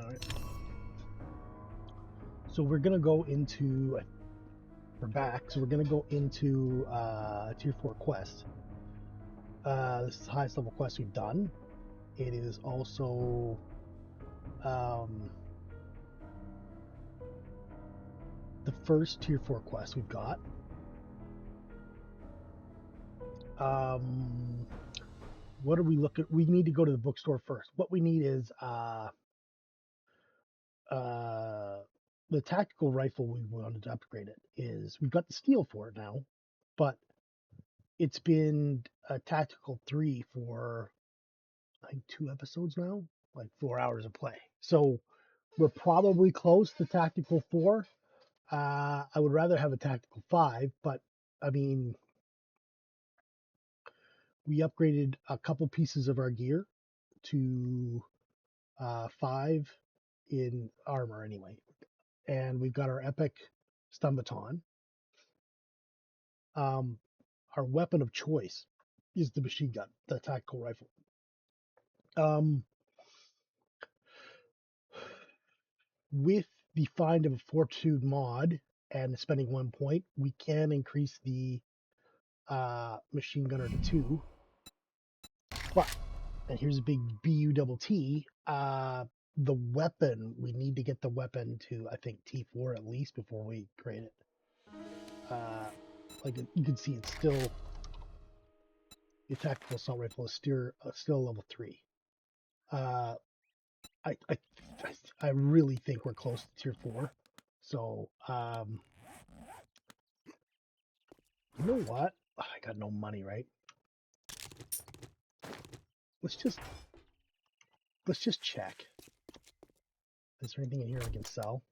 Alright. So we're gonna go into... We're back, so we're gonna go into Tier 4 quest. This is the highest level quest we've done. It is also... the first Tier 4 quest we've got. What are we looking? We need to go to the bookstore first. What we need is the tactical rifle. We wanted to upgrade it. We've got the steel for it now, but it's been a tactical 3 for I think 2 episodes now, like 4 hours of play. So we're probably close to tactical 4. I would rather have a tactical 5, but I mean, we upgraded a couple pieces of our gear to 5 in armor anyway. And we've got our epic stun baton. Our weapon of choice is the machine gun, the tactical rifle. With the find of a fortitude mod and spending 1 point, we can increase the machine gunner to 2. But, and here's a big B-U-T-T, the weapon, we need to get the weapon to, I think, T4 at least before we create it. Like you can see, it's still, the tactical assault rifle is still level 3. I really think we're close to Tier 4. So, you know what? I got no money, right? Let's just check. Is there anything in here I can sell?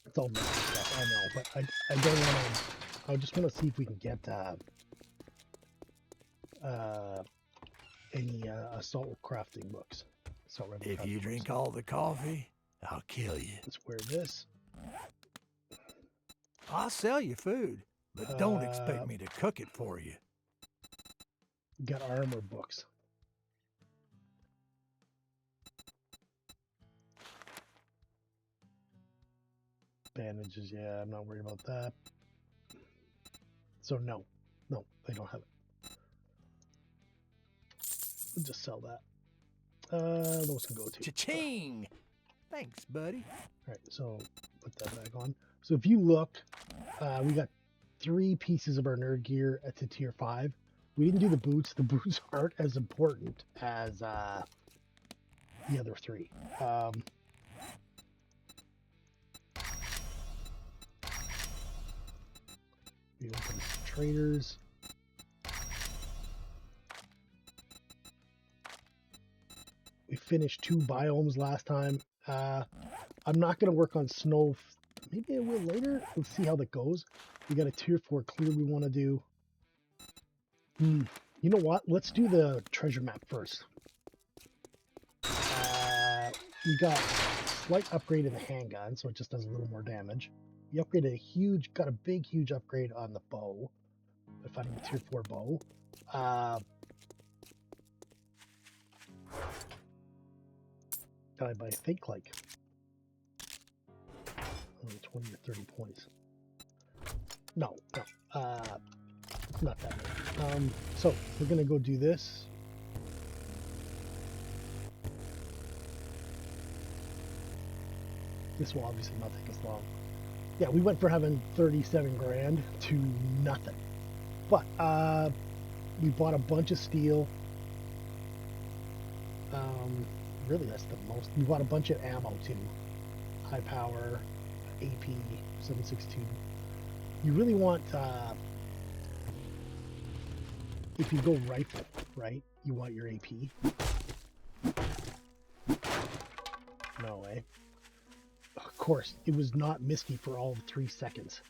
It's all messy stuff, I know, but I don't want to. I just want to see if we can get any assault crafting books. If you drink all the coffee, I'll kill you. Let's wear this. I'll sell you food, but don't expect me to cook it for you. Got armor books. Bandages, yeah, I'm not worried about that. So no, they don't have it. We'll just sell that. Those can go too. Cha-ching! Thanks, buddy. All right, so put that back on. So if you look, we got 3 pieces of our nerd gear to Tier 5. We didn't do the boots. The boots aren't as important as the other 3. We open some traders. We finished 2 biomes last time. I'm not going to work on snow. Maybe I will later. Let's see how that goes. We got a Tier 4 clear we want to do. You know what? Let's do the treasure map first. We got a slight upgrade in the handgun, so it just does a little more damage. We upgraded got a big, huge upgrade on the bow. By finding a Tier 4 bow. Died by, I think, like only 20 or 30 points. No, not that many. So we're gonna go do this. This will obviously not take us long. Yeah, we went from having 37 grand to nothing. But we bought a bunch of steel. Really, that's the most. We bought a bunch of ammo too. High power, AP, 7.62. You really want, if you go rifle, right? You want your AP. No way. Of course, it was not misty for all of 3 seconds.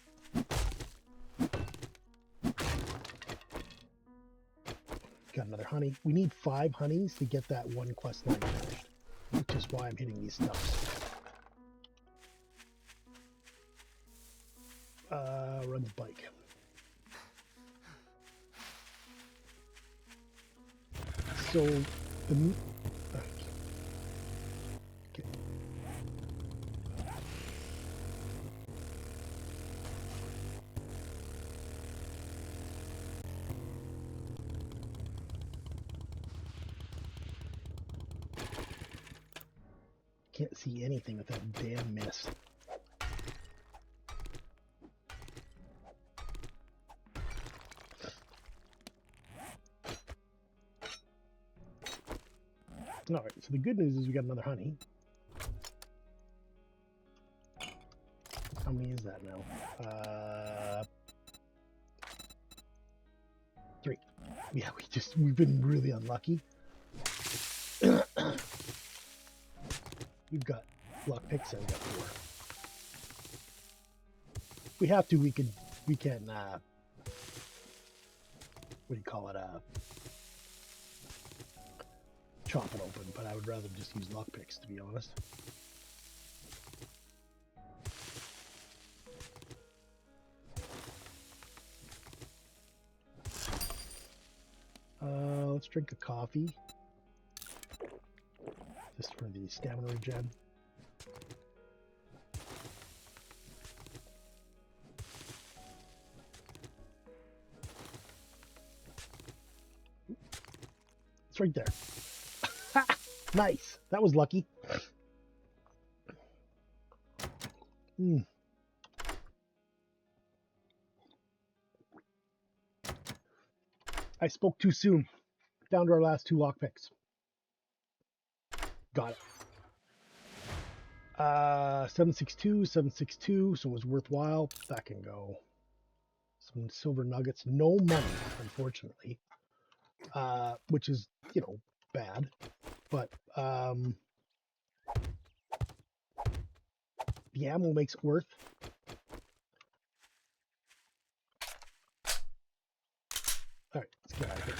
Got another honey. We need 5 honeys to get that 1 quest line finished, which is why I'm hitting these stuffs. Runs bike. So the okay. Can't see anything with that damn mist. All right, so the good news is we got another honey. How many is that now? 3. Yeah, we've been really unlucky. We've got lockpicks and we got 4. If we have to, we can what do you call it? Chop it open, but I would rather just use lockpicks, to be honest. Let's drink a coffee. Just for the stamina regen. It's right there. Nice. That was lucky. I spoke too soon. Down to our last 2 lockpicks. Got it. 762, 762, so it was worthwhile. That can go. Some silver nuggets. No money, unfortunately. Which is, bad. But the ammo makes it worth. Alright, let's get out of here.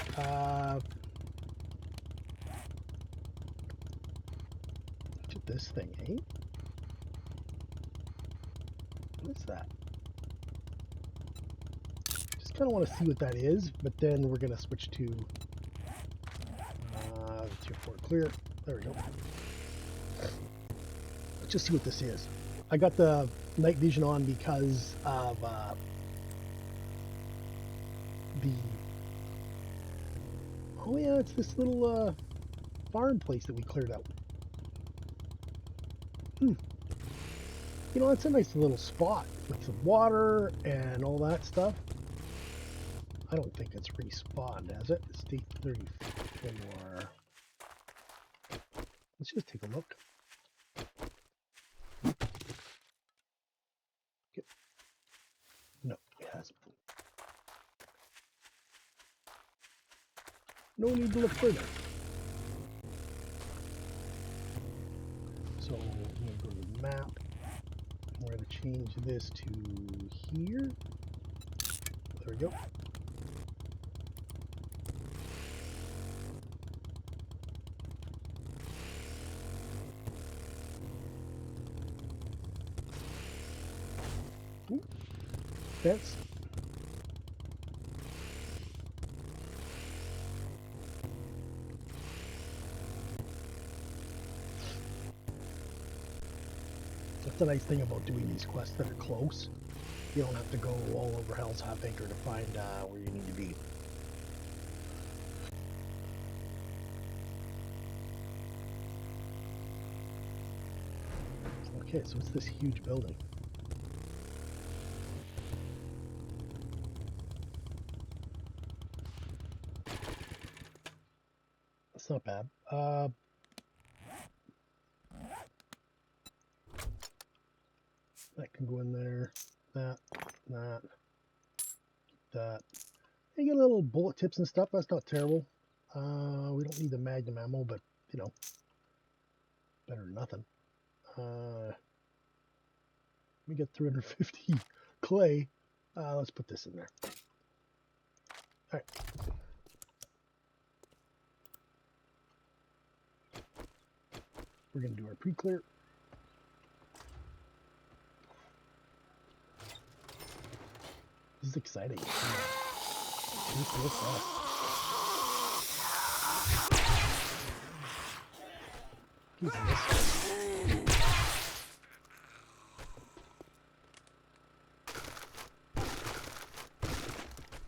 Look at this thing, eh? What is that? Just kind of want to see what that is, but then we're going to switch to tier 4 clear. There we go. Let's just see what this is. I got the night vision on because of oh yeah, it's this little farm place that we cleared out. It's a nice little spot with some water and all that stuff. I don't think it's respawned, has it? It's day 34. Let's just take a look. Okay. No, it hasn't. No need to look further. So I'm going to go to the map. We're going to change this to here. There we go. Ooh, fence. That's the nice thing about doing these quests that are close. You don't have to go all over Hell's Half Acre to find where you need to be. Okay, so it's this huge building. That's not bad. That can go in there. That. You get little bullet tips and stuff. That's not terrible. We don't need the magnum ammo, but better than nothing. We get 350 clay. Let's put this in there. All right. We're going to do our pre-clear. This is exciting. What's this?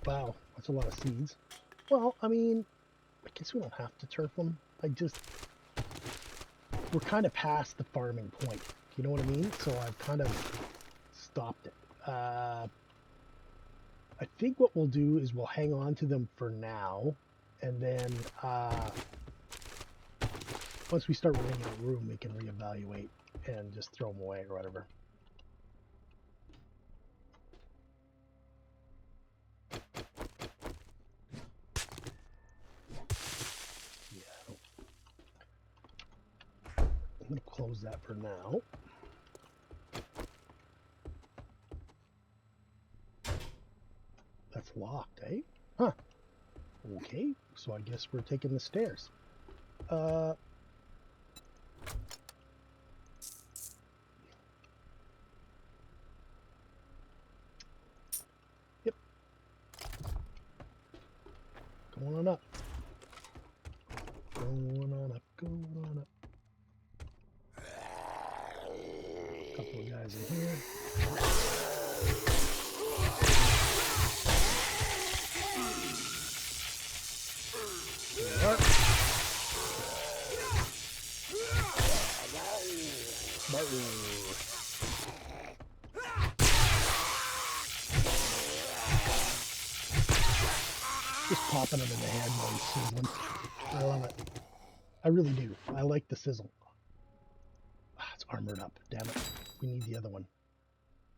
Wow, that's a lot of seeds. Well, I mean, I guess we don't have to turf them. We're kind of past the farming point. You know what I mean? So I've kind of stopped it. I think what we'll do is we'll hang on to them for now, and then once we start running out of room, we can reevaluate and just throw them away or whatever. Yeah. I'm going to close that for now. That's locked, eh? Huh. Okay, so I guess we're taking the stairs. Yep. Going on up. Going on up, going on up. Couple of guys in here. Just popping them in the head while he's sizzling. I love it. I really do. I like the sizzle. It's armored up. Damn it. We need the other one.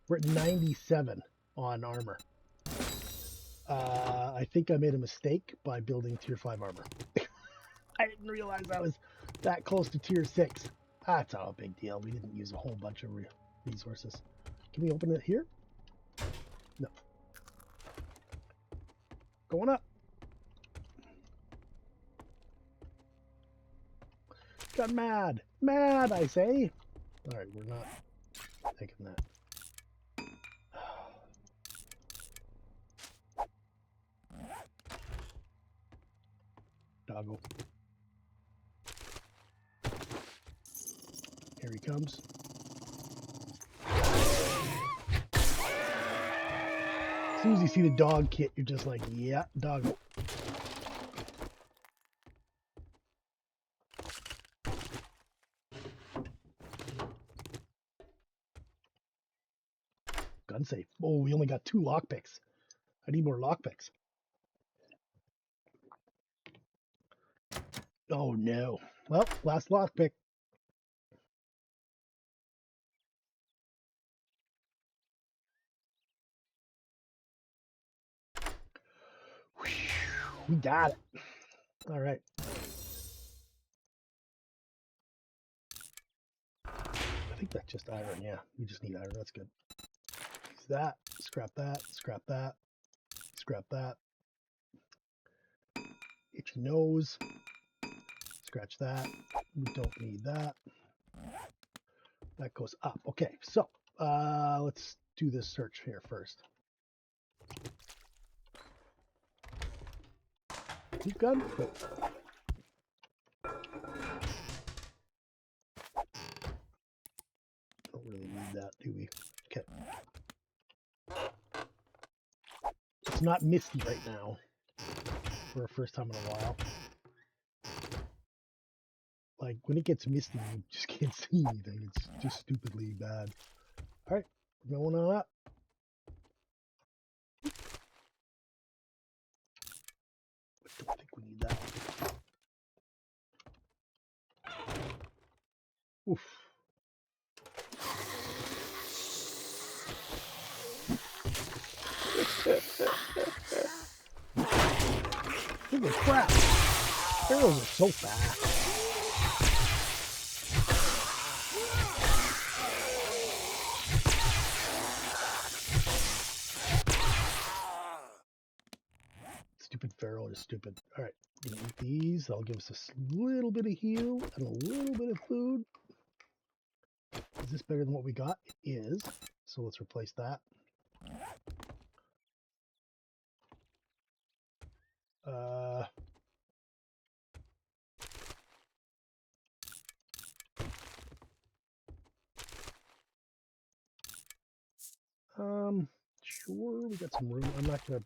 We're at 97 on armor. I think I made a mistake by building tier 5 armor. I didn't realize I was that close to tier 6. That's not a big deal. We didn't use a whole bunch of resources. Can we open it here? No. Going up. Got mad. Mad, I say. Alright, we're not taking that. Doggo. Here he comes. As soon as you see the dog kit, you're just like, yeah, doggo. Gun safe. Oh, we only got 2 lockpicks. I need more lockpicks. Oh no. Well, last lockpick. We got it. All right. I think that's just iron. Yeah, we just need iron. That's good. Use that. Scrap that. Scrap that. Scrap that. Itchy nose. Scratch that. We don't need that. That goes up. Okay, so let's do this search here first. Heat gun? Nope. Don't really need that, do we? Okay. It's not misty right now for the first time in a while. Like, when it gets misty, you just can't see anything. It's just stupidly bad. All right, we're going on up. I don't think we need that. Oof. Holy crap! Arrows are so fast. Stupid Pharaoh is stupid. All right, we're gonna eat these. That'll give us a little bit of heal and a little bit of food. Is this better than what we got? It is. So let's replace that. Uh, sure, we got some room. I'm not gonna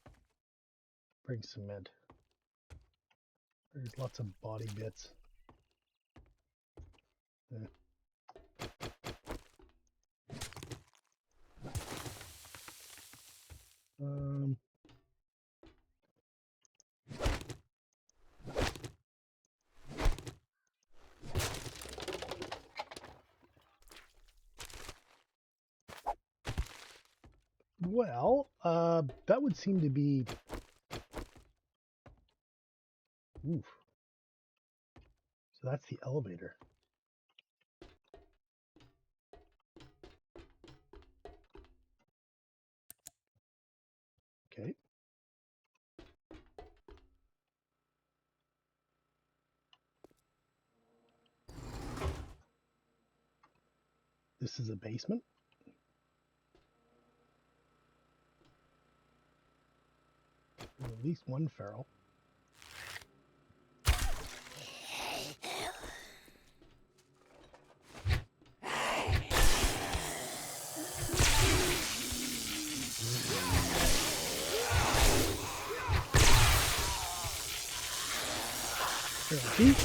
bring cement. There's lots of body bits. Eh. Um, well, that would seem to be. Oof. So that's the elevator. Okay. This is a basement. There's at least one feral. Feral feet.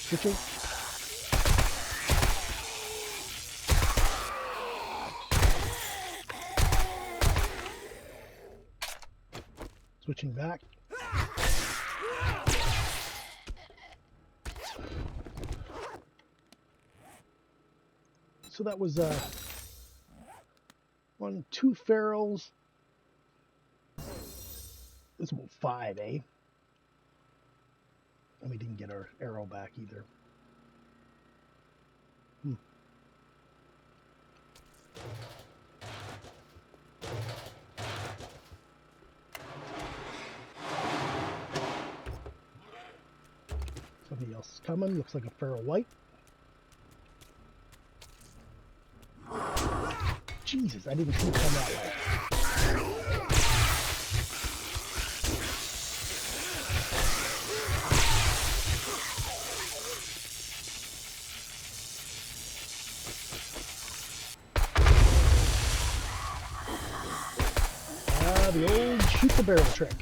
Switching. Switching back. So that was 2 ferals. This one 5, eh? And we didn't get our arrow back either. Somebody else is coming. Looks like a feral white. Jesus, I didn't see it come that way. The old shoot the barrel trick.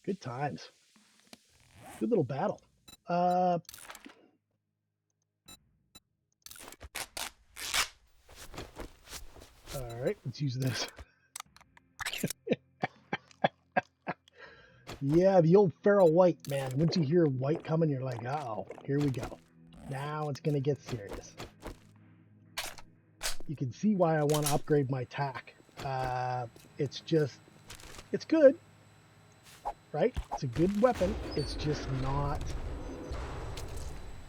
Good times. Good little battle. All right, let's use this. Yeah, the old feral white, man. Once you hear white coming, you're like, oh, here we go. Now it's going to get serious. You can see why I want to upgrade my tack. It's just, it's good, right? It's a good weapon. It's just not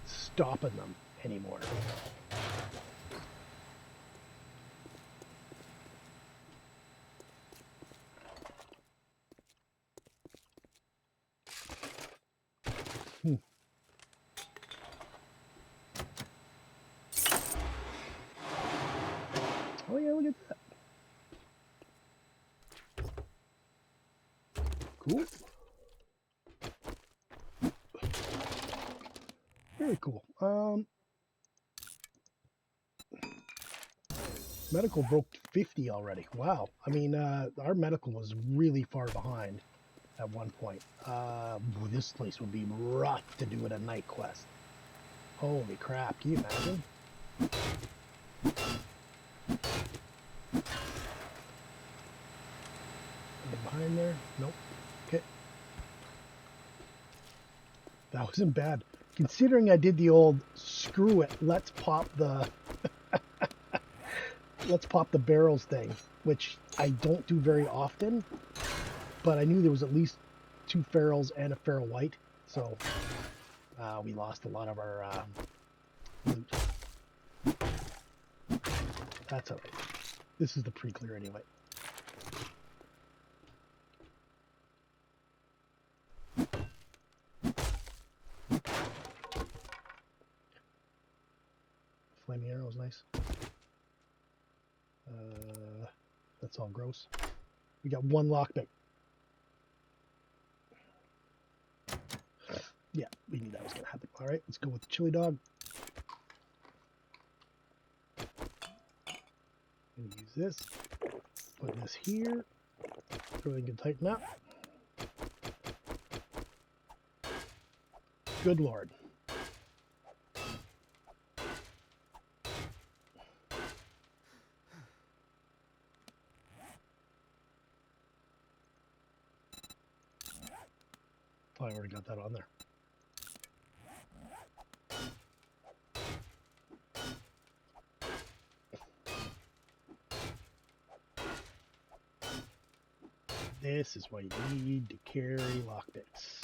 stopping them anymore. Oh yeah, look at that. Cool. Very cool. Medical broke 50 already. Wow. I mean, our medical was really far behind at one point. This place would be rough to do at a night quest. Holy crap. Can you imagine? Anything behind there? Nope. Okay. That wasn't bad. Considering I did the old screw it, let's pop the let's pop the barrels thing, which I don't do very often, but I knew there was at least 2 ferals and a feral white, so we lost a lot of our loot. That's all right. This is the pre-clear anyway. Flaming arrow is nice. That's all gross. We got one lockpick. Yeah, we knew that was gonna happen. All right, let's go with the chili dog. I'm gonna use this. Put this here. Everything can tighten up. Good Lord. I already got that on there. This is why you need to carry lockpicks.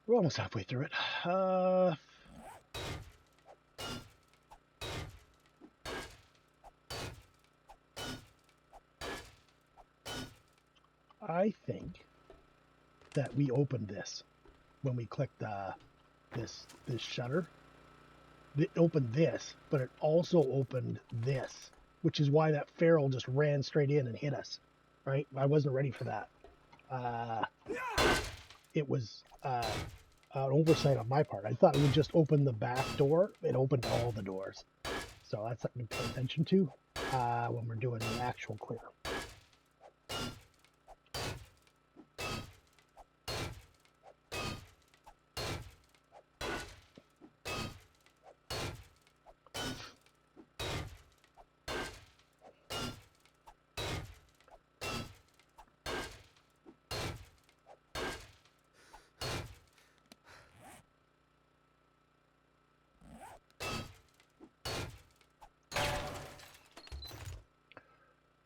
We're almost halfway through it. I think that we opened this when we clicked this shutter. It opened this, but it also opened this, which is why that feral just ran straight in and hit us. Right? I wasn't ready for that. It was an oversight on my part. I thought it would just open the back door. It opened all the doors. So that's something to pay attention to when we're doing the actual clear.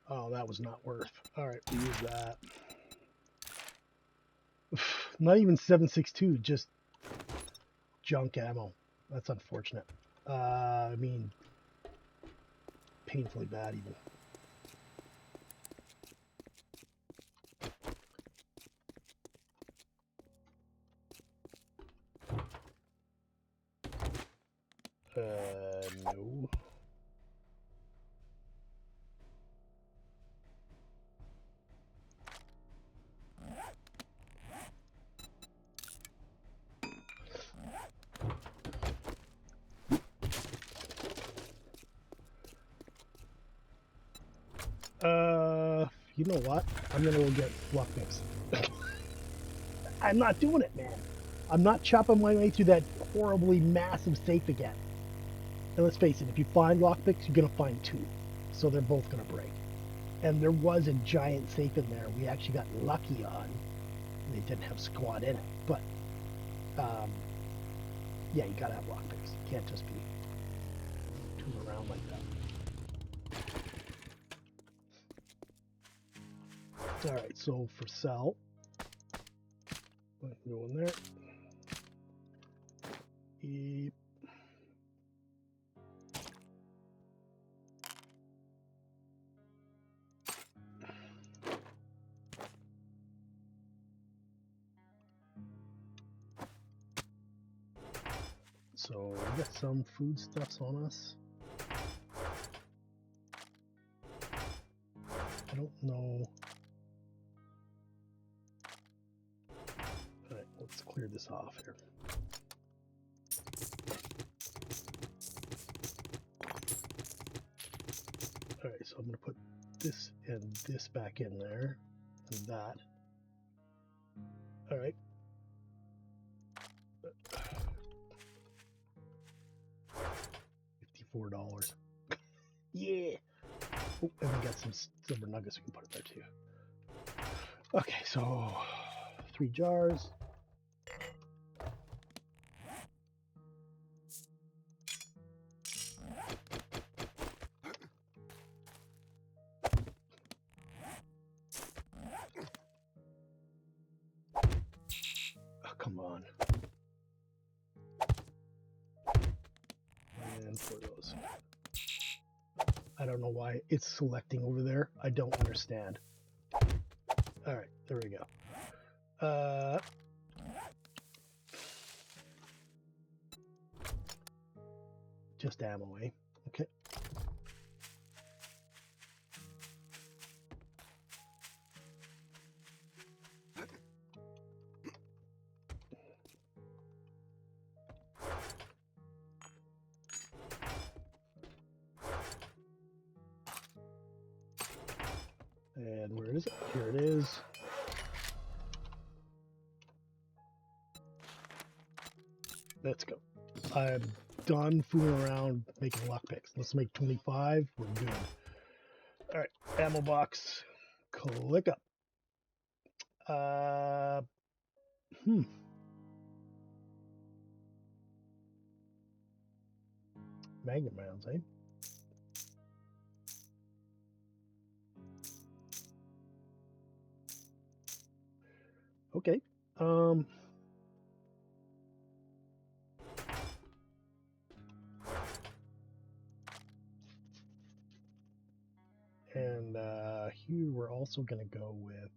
Oh, that was not worth. All right, we use that. Not even 7.62, just junk ammo. That's unfortunate. I mean, painfully bad even. No. You know what? I'm gonna go get luck mix. I'm not doing it, man. I'm not chopping my way through that horribly massive safe again. And let's face it, if you find lockpicks, you're gonna find two. So they're both gonna break. And there was a giant safe in there we actually got lucky on. They didn't have squad in it. But yeah, you gotta have lockpicks. You can't just be tooling around like that. Alright, so for sell, I can go in there. Yep. So we got some foodstuffs on us. I don't know. Alright, let's clear this off here. Alright, so I'm going to put this and this back in there, and that. Alright. $54. Yeah! Oh, and we got some silver nuggets we can put in there too. Okay, so 3 jars. on. And pour those. I don't know why it's selecting over there. I don't understand. All right, there we go. Just ammo, eh? Okay. And where is it? Here it is. Let's go. I'm done fooling around making lockpicks. Let's make 25. We're good. All right, ammo box. Click up. Magnum rounds, eh? Okay. And here we're also going to go with,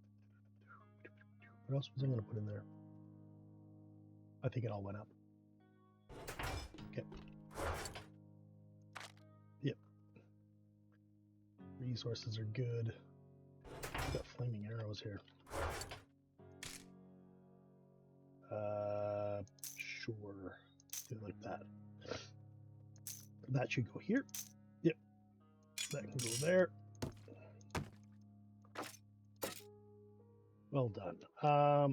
what else was I going to put in there? I think it all went up. Okay. Yep. Resources are good. We've got flaming arrows here. Sure. Do it like that. That should go here. Yep. That can go there. Well done. I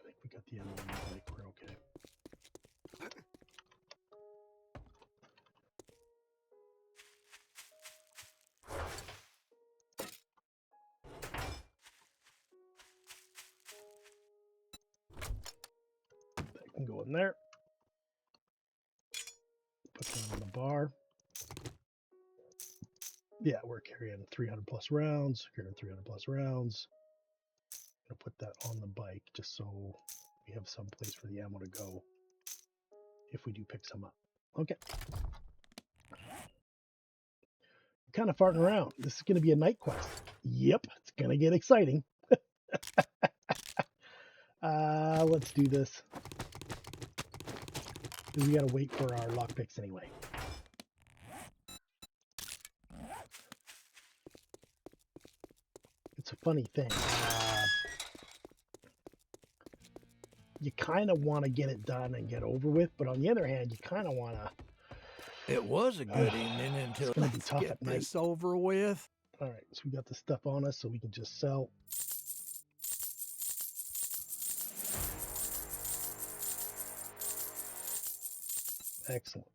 think we got the ammo on the bike. We're okay. That can go in there. Put that on the bar. Yeah, we're carrying 300 plus rounds. Carrying 300 plus rounds. I'm gonna put that on the bike just so we have some place for the ammo to go if we do pick some up. Okay. Kind of farting around. This is going to be a night quest. Yep, it's going to get exciting. Let's do this. We got to wait for our lockpicks anyway. It's a funny thing. You kind of want to get it done and get over with, but on the other hand, you kind of want to. It was a good evening until it's gonna be let's tough get at night. this over with. All right, so we got the stuff on us, so we can just sell. Excellent.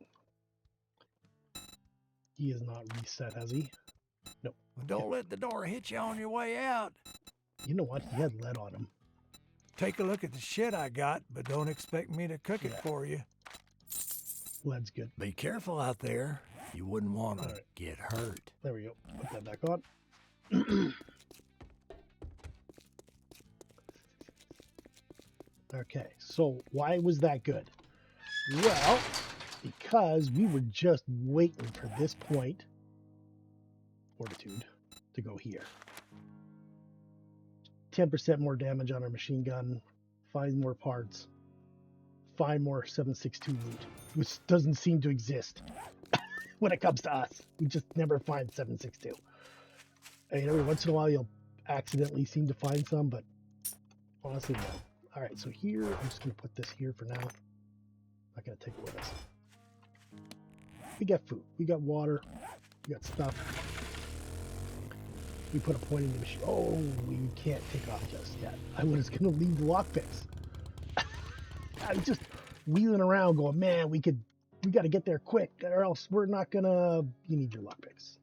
He is not reset, has he? Nope. Well, don't let the door hit you on your way out. You know what? He had lead on him. Take a look at the shit I got, but don't expect me to cook it for you. Lead's good. Be careful out there. You wouldn't want to get hurt. There we go. Put that back on. Okay, so why was that good? Well, because we were just waiting for this point, fortitude, to go here. 10% more damage on our machine gun, 5 more parts, 5 more 7.62 loot, which doesn't seem to exist when it comes to us. We just never find 7.62. I mean, every once in a while you'll accidentally seem to find some, but honestly, no. All right, so here, I'm just going to put this here for now. Not going to take it with us. We got food. We got water. We got stuff. We put a point in the machine. Oh, we can't take off just yet. I was going to leave the lockpicks. I was just wheeling around going, man, we got to get there quick or else we're not going to... You need your lockpicks.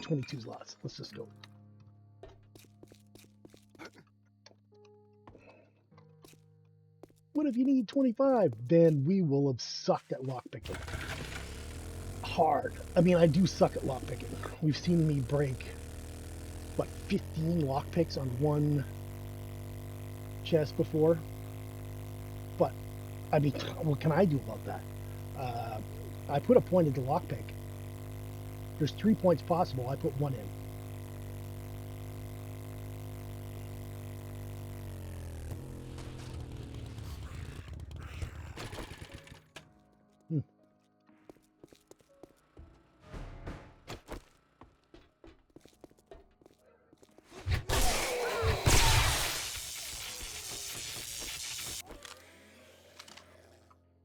22 slots. Let's just go. What if you need 25? Then we will have sucked at lockpicking. Hard. I mean, I do suck at lockpicking. We've seen me break what, 15 lockpicks on one chest before. But I mean, what can I do about that? I put a point into lockpick. There's 3 points possible. I put one in.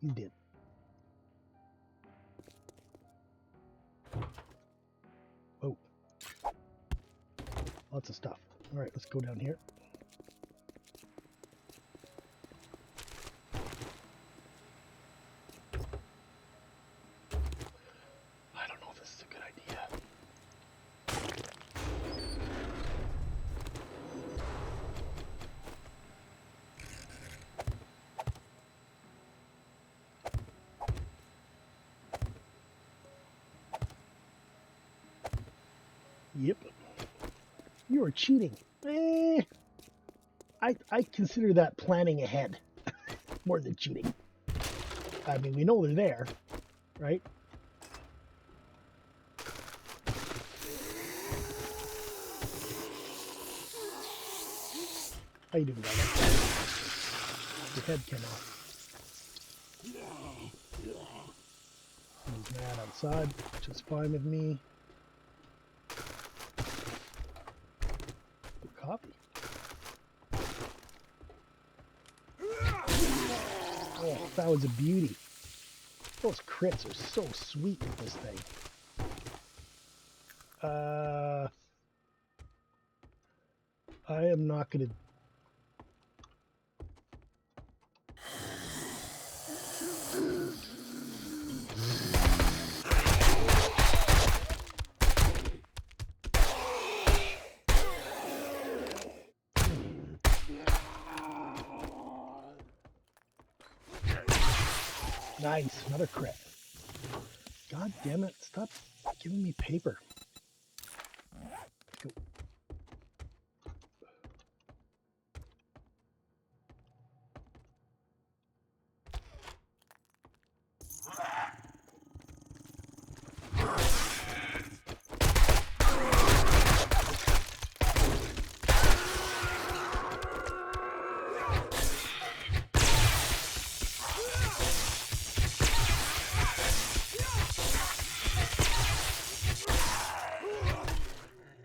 You did. Oh. Lots of stuff. All right, let's go down here. I don't know if this is a good idea. Yep. You are cheating. I consider that planning ahead more than cheating. I mean, we know they're there, right? How you doing, guys? Your head came off. He's mad outside, which is fine with me. Coffee. Oh, that was a beauty. Those crits are so sweet with this thing. I am not going to... Nice, another crit. God damn it, stop giving me paper. Let's go.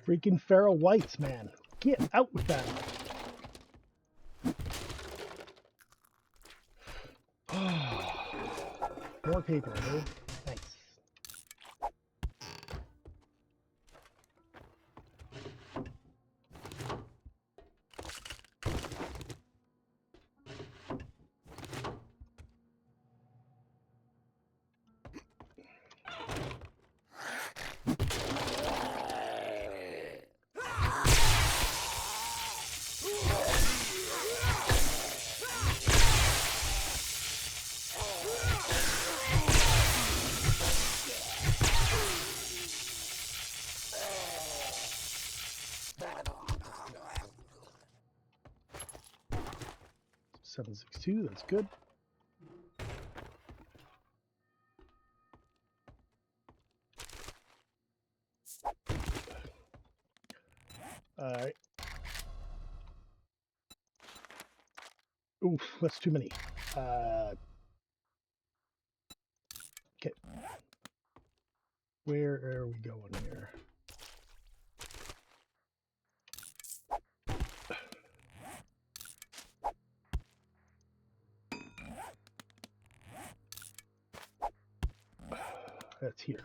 Freaking feral whites, man. Get out with that. More paper, dude. Thanks. $762, that's good. Alright. Oof, that's too many. Okay. Where are we going here? That's here.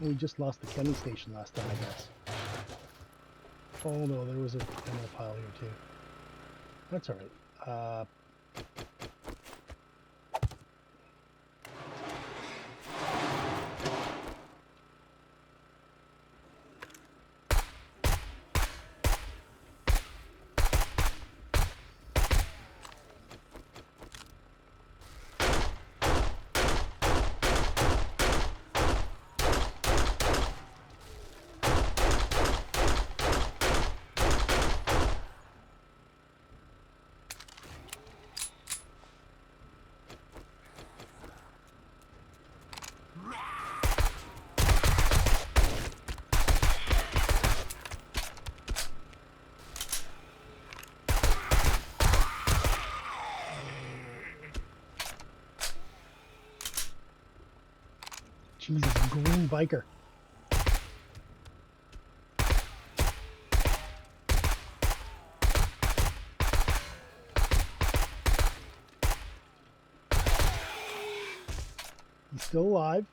We just lost the Kenny station last time, I guess. Oh no, there was a ammo pile here too. That's alright. Jesus, a green biker. He's still alive.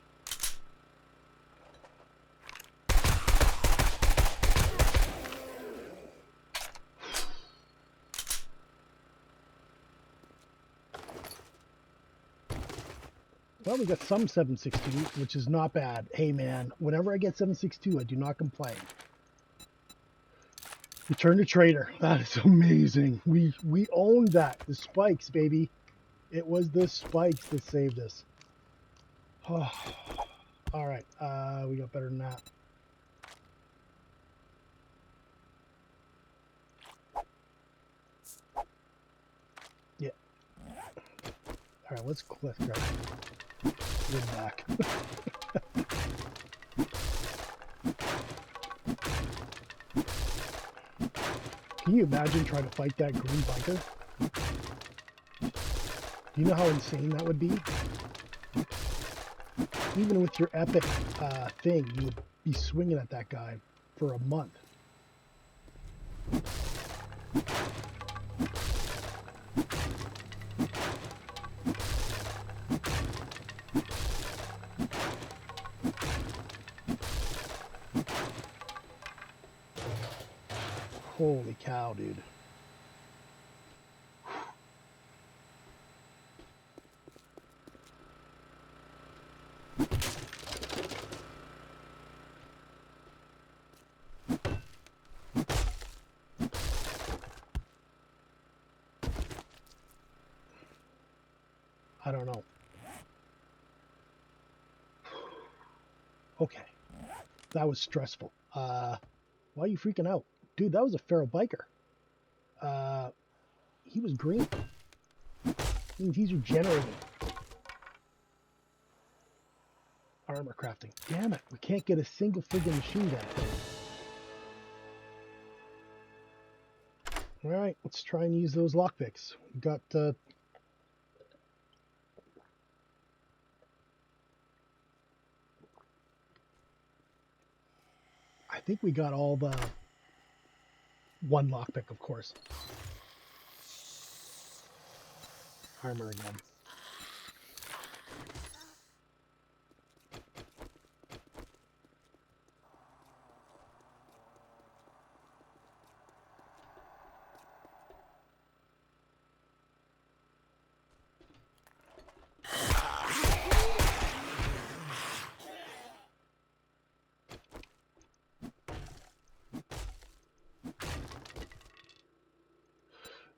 Well, we got some 7.62, which is not bad. Hey man, whenever I get 7.62, I do not complain. Return to trader. That is amazing. We owned that. The spikes, baby. It was the spikes that saved us. Oh. All right, we got better than that. Yeah. All right, let's cliff grab. Good back. Can you imagine trying to fight that green biker? Do you know how insane that would be? Even with your epic thing, you would be swinging at that guy for a month. Holy cow, dude. I don't know. Okay. That was stressful. Why are you freaking out? Dude, that was a feral biker. He was green. Means he's regenerating. Armor crafting. Damn it, we can't get a single friggin' machine gun. Alright, let's try and use those lockpicks. We got I think we got all the one lockpick, of course. Armor again.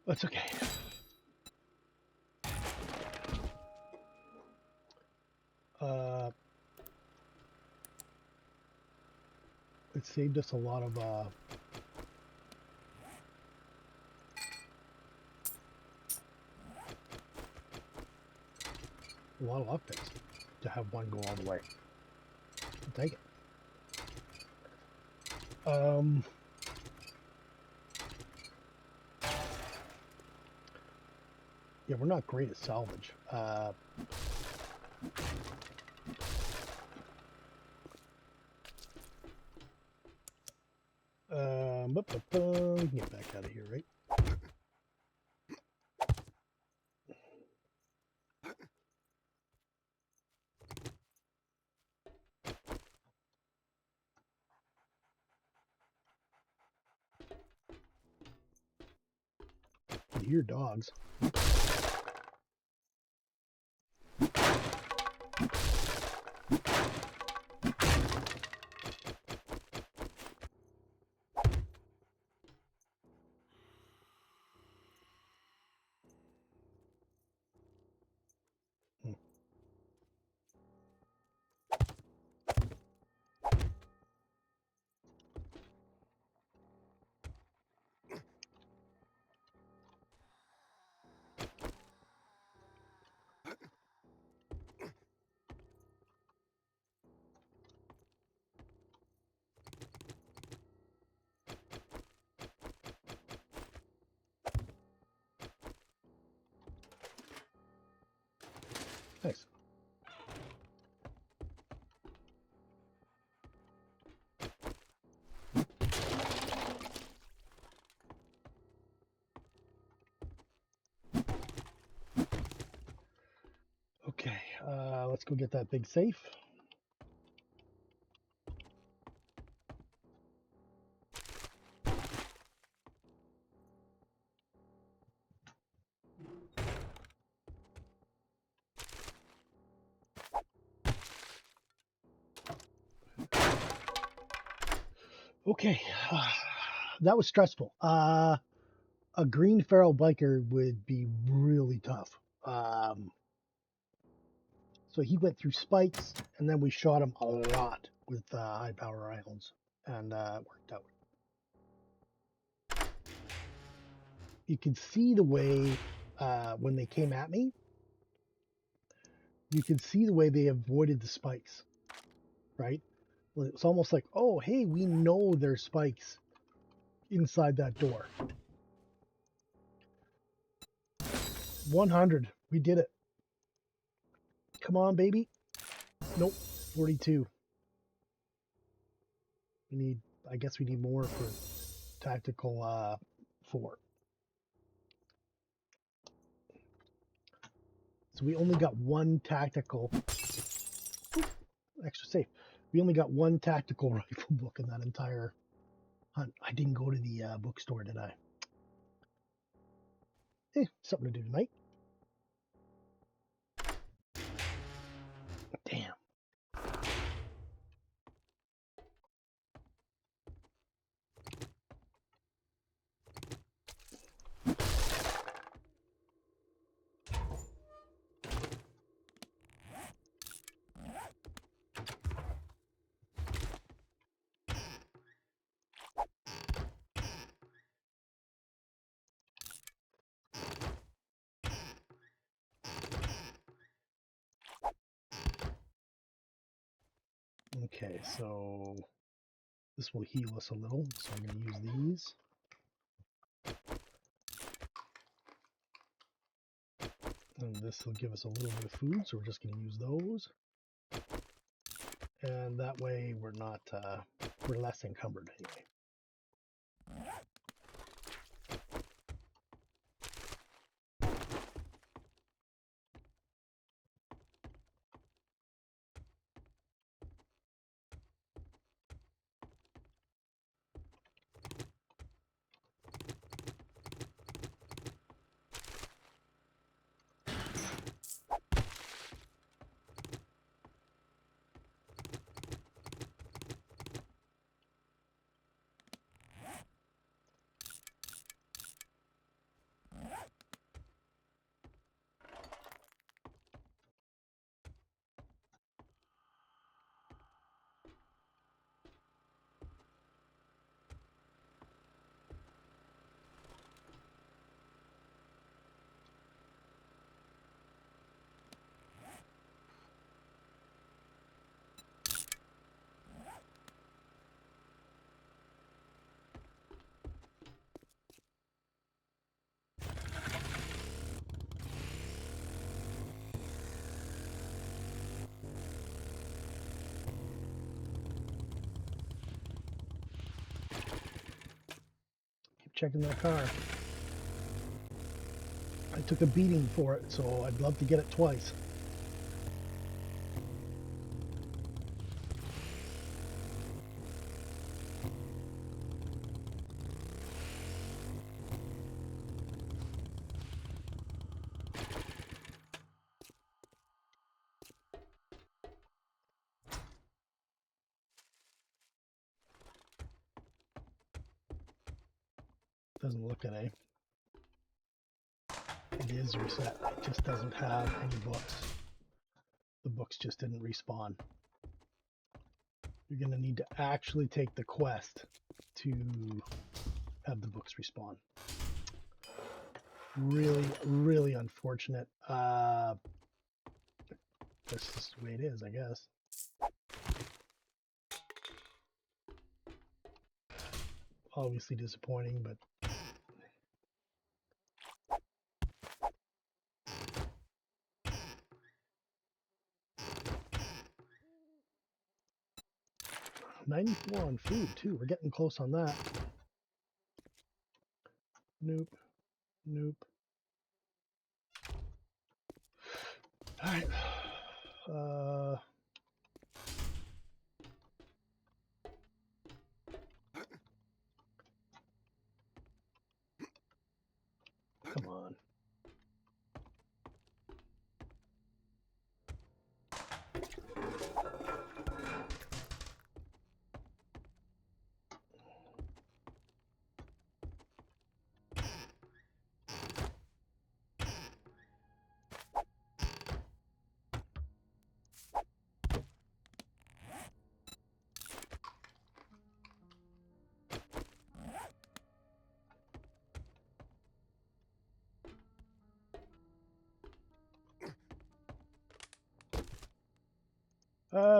That's okay. It saved us a lot of lockpicks to have one go all the way. I'll take it. Yeah, we're not great at salvage. We can get back out of here, right? hear dogs. Nice. Okay, let's go get that big safe. Okay, that was stressful. A green feral biker would be really tough. So he went through spikes, and then we shot him a lot with high power rounds, and it worked out. You can see the way when they came at me, you can see the way they avoided the spikes, right? It's almost like, oh, hey, we know there's spikes inside that door. 100. We did it. Come on, baby. Nope. 42. I guess we need more for tactical 4. So we only got one tactical. Extra safe. We only got one tactical rifle book in that entire hunt. I didn't go to the bookstore, did I? Something to do tonight. Damn. Okay, so this will heal us a little, so I'm going to use these. And this will give us a little bit of food, so we're just going to use those. And that way we're not, we're less encumbered anyway. Checking that car. I took a beating for it, so I'd love to get it twice. Doesn't look at it. It is reset. It just doesn't have any books. The books just didn't respawn. You're going to need to actually take the quest to have the books respawn. Really, really unfortunate. That's just the way it is, I guess. Obviously disappointing, but $94 on food too. We're getting close on that. Nope. Nope. All right. Come on.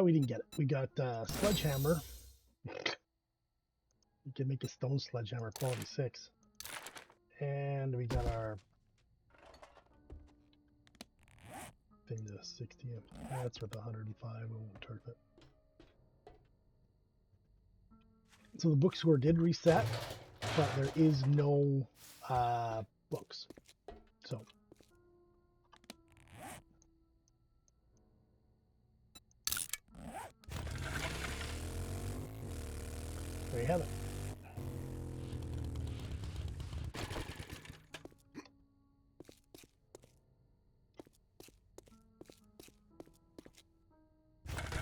We didn't get it. We got sledgehammer. You can make a stone sledgehammer quality 6. And we got our thing to 60. That's worth 105. We won't turf it. So the book score did reset, but there is no books. So there you have it.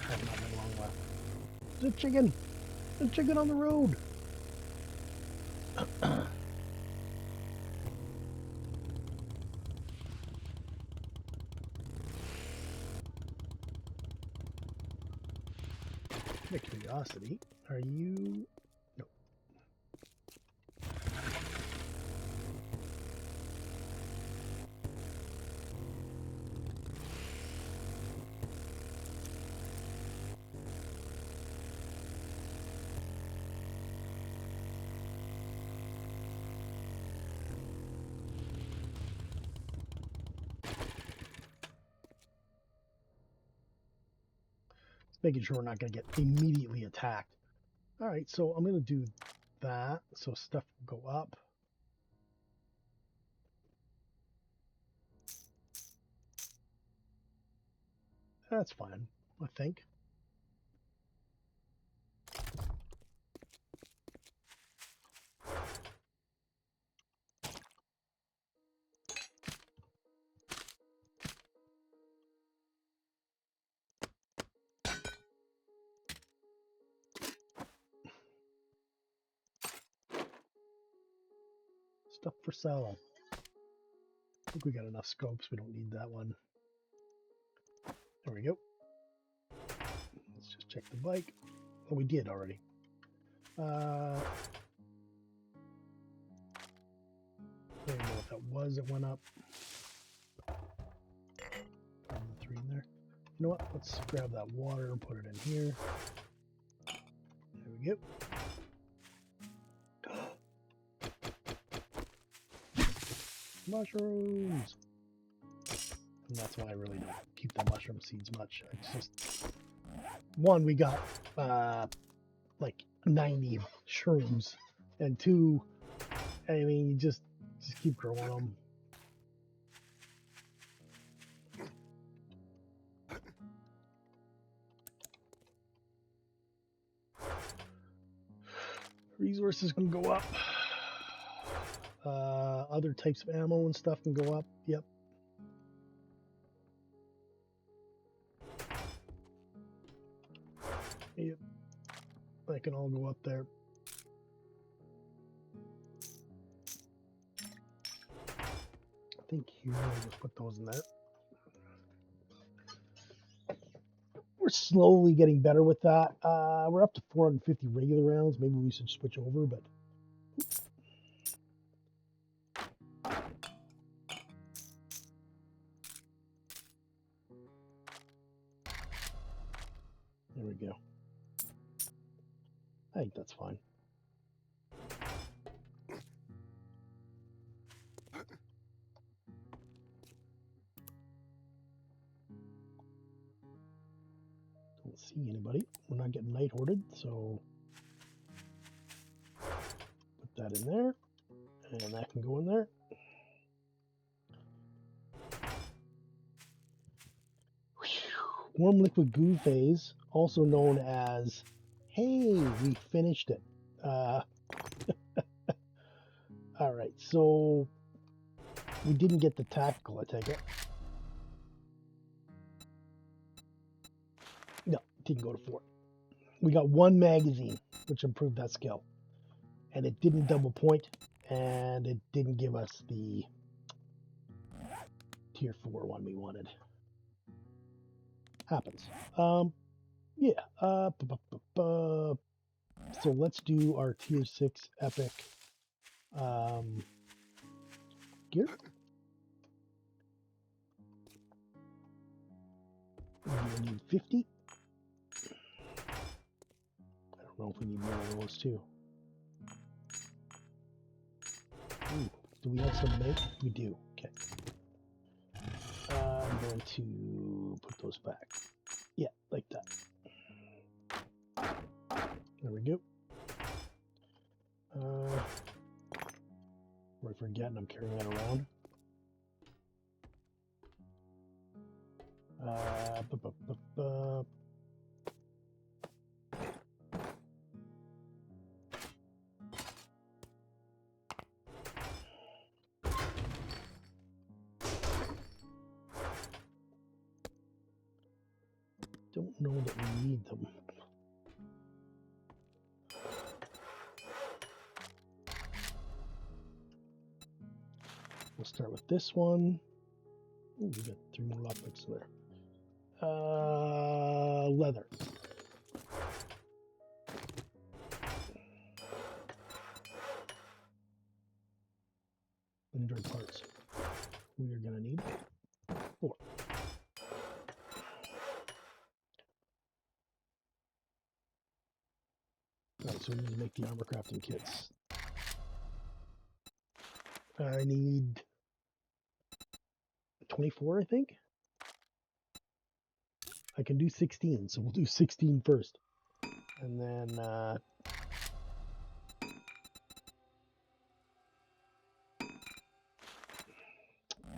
Have not been long left. There's a chicken. There's a chicken on the road. Out of curiosity, are you? No. Just making sure we're not going to get immediately attacked. All right, so I'm going to do that. So stuff will go up. That's fine, I think. Stuff for sale. I think we got enough scopes. We don't need that one. There we go. Let's just check the bike. Oh, we did already. I don't know what that was. It went up. The 3 in there. You know what? Let's grab that water and put it in here. There we go. Mushrooms! And that's why I really don't keep the mushroom seeds much. It's just, one, we got like 90 shrooms, and 2, I mean, you just keep growing them. Resources can go up. Other types of ammo and stuff can go up. Yep. Yep. That can all go up there. think here, I'll just put those in there. We're slowly getting better with that. We're up to 450 regular rounds. Maybe we should switch over, but there we go. I think that's fine. Don't see anybody. We're not getting night hoarded, so put that in there, and that can go in there. Warm liquid goo phase, also known as, hey, we finished it. All right, so we didn't get the tactical, I take it. No, didn't go to 4. We got 1 magazine, which improved that skill. And it didn't double point, and it didn't give us the tier 4 one we wanted. Happens. Yeah. So let's do our tier 6 epic gear. We need 50. I don't know if we need more of those too. Ooh, do we have some make? We do. Okay. I'm going to put those back. Yeah, like that. There we go. We're forgetting I'm carrying that around. Don't know that we need them. We'll start with this one. Ooh, we got 3 more lockpicks in there. Leather. Android parts. We are gonna need 4. Alright, so we need to make the armor crafting kits. I need 24, I think. I can do 16, so we'll do 16 first. And then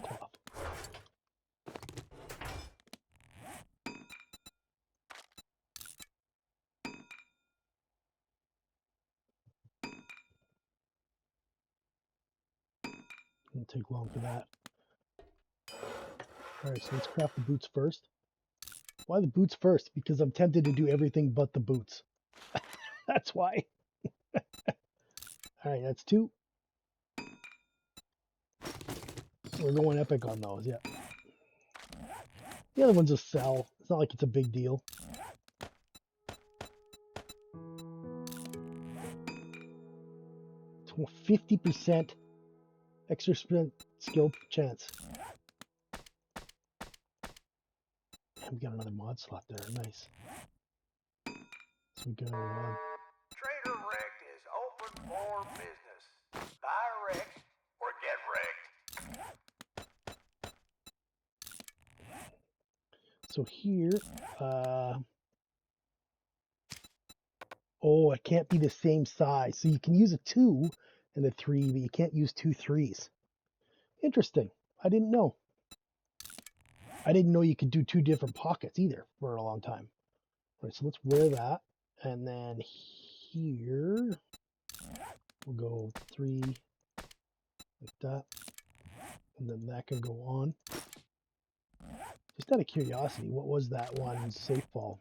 cloth. Won't take long for that. Alright, so let's craft the boots first. Why the boots first? Because I'm tempted to do everything but the boots. That's why. Alright, that's 2. We're going epic on those, yeah. The other ones will sell. It's not like it's a big deal. 50% extra sprint skill chance. And we got another mod slot there. Nice. So we go. Trader Wrecked is open for business. Buy wrecked or get wrecked. So here, oh, it can't be the same size. So you can use a 2 and a 3, but you can't use 2 3s. Interesting. I didn't know. I didn't know you could do 2 different pockets either for a long time. All right, so let's wear that. And then here, we'll go 3 like that. And then that can go on. Just out of curiosity, what was that one safe fall?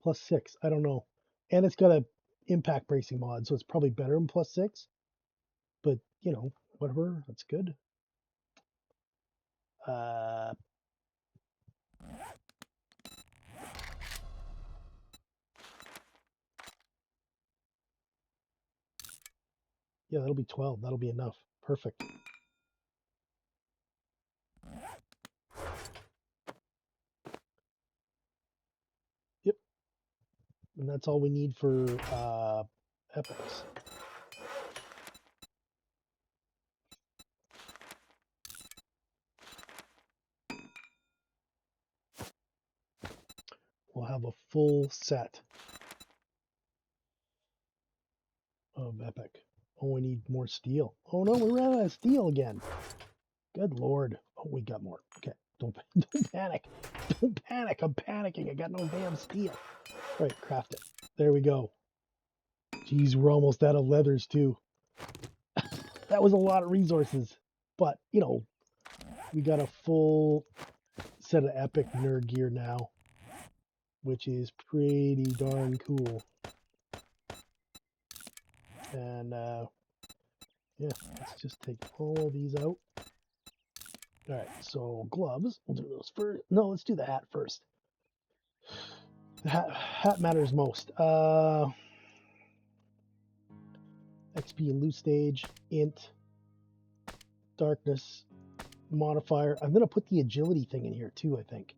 +6. I don't know. And it's got a impact bracing mod, so it's probably better than +6. But, you know, whatever. That's good. Uh, yeah, that'll be 12. That'll be enough. Perfect. Yep. And that's all we need for epics. We'll have a full set of epic. Oh, we need more steel. Oh no, we ran out of steel again. Good lord. Oh, we got more. Okay, don't panic. Don't panic. I'm panicking. I got no damn steel. All right, craft it. There we go. Geez, we're almost out of leathers too. That was a lot of resources. But, you know, we got a full set of epic nerd gear now, which is pretty darn cool. And yeah, let's just take all of these out. All right, so gloves, we'll do those first. No, let's do the hat first. The hat matters most. XP and loot stage, int, darkness, modifier. I'm gonna put the agility thing in here too, I think.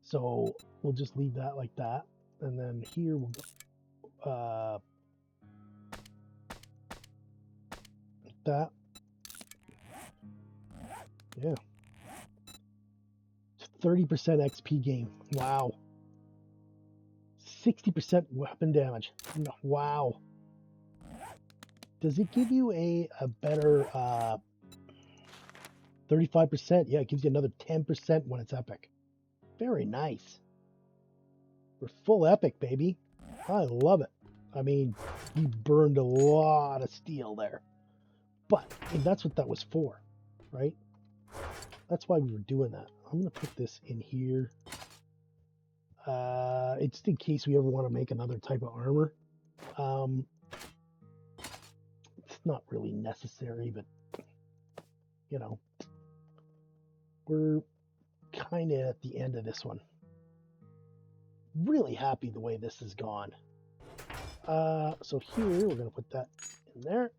So we'll just leave that like that. And then here we'll go that. Yeah. 30% XP gain. Wow. 60% weapon damage. Wow. Does it give you a better 35%? Yeah, it gives you another 10% when it's epic. Very nice. We're full epic, baby. I love it. I mean, you burned a lot of steel there. But that's what that was for, right? That's why we were doing that. I'm going to put this in here. It's in case we ever want to make another type of armor. It's not really necessary, but, you know, we're kind of at the end of this one. Really happy the way this has gone. So here, we're going to put that in there.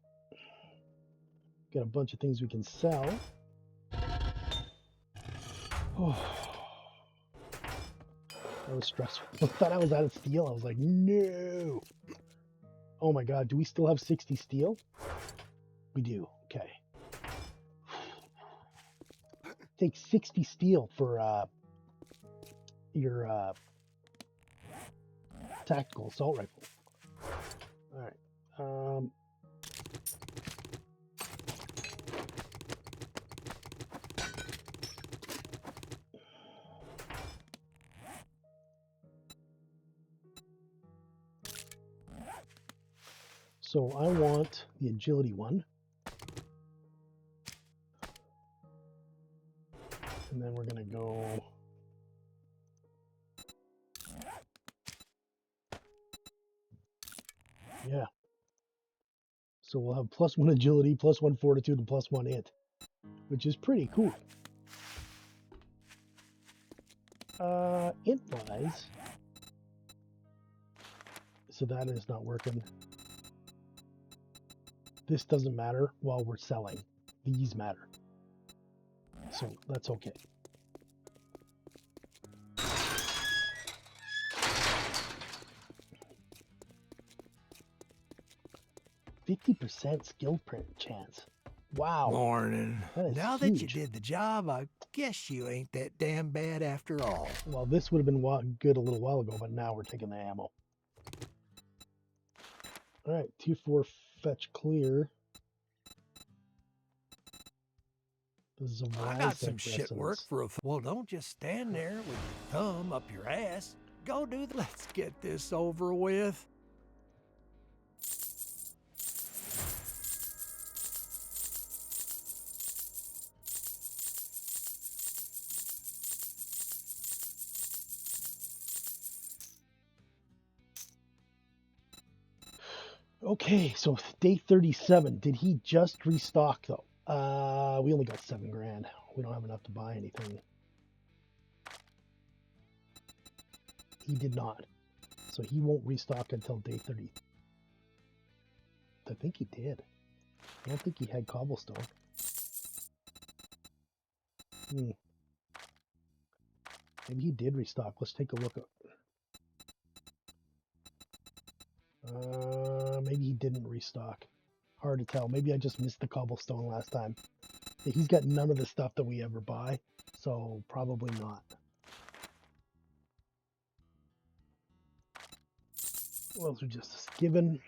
Got a bunch of things we can sell. Oh, that was stressful. I thought I was out of steel. I was like, no. Oh my god, do we still have 60 steel? We do. Okay. Take 60 steel for your tactical assault rifle. All right. So I want the agility one. And then we're going to go... Yeah. So we'll have +1 agility, +1 fortitude, and +1 int, which is pretty cool. Int-wise, so that is not working. This doesn't matter while we're selling. These matter. So that's okay. %50 skill print chance. Wow. Morning. Now that you huge. did the job, I guess you ain't that damn bad after all. Well, this would have been good a little while ago, but now we're taking the ammo. All right, tier 4 fetch clear. This is a I got some shit work for a... Well, don't just stand there with your thumb up your ass. Go do the... Let's get this over with. Okay, so day 37. Did he just restock though? We only got 7 grand. We don't have enough to buy anything. He did not. So he won't restock until day 30. I think he did. I don't think he had cobblestone. Maybe he did restock. Let's take a look at... maybe he didn't restock. Hard to tell. Maybe I just missed the cobblestone last time. He's got none of the stuff that we ever buy, so probably not. What else we just given?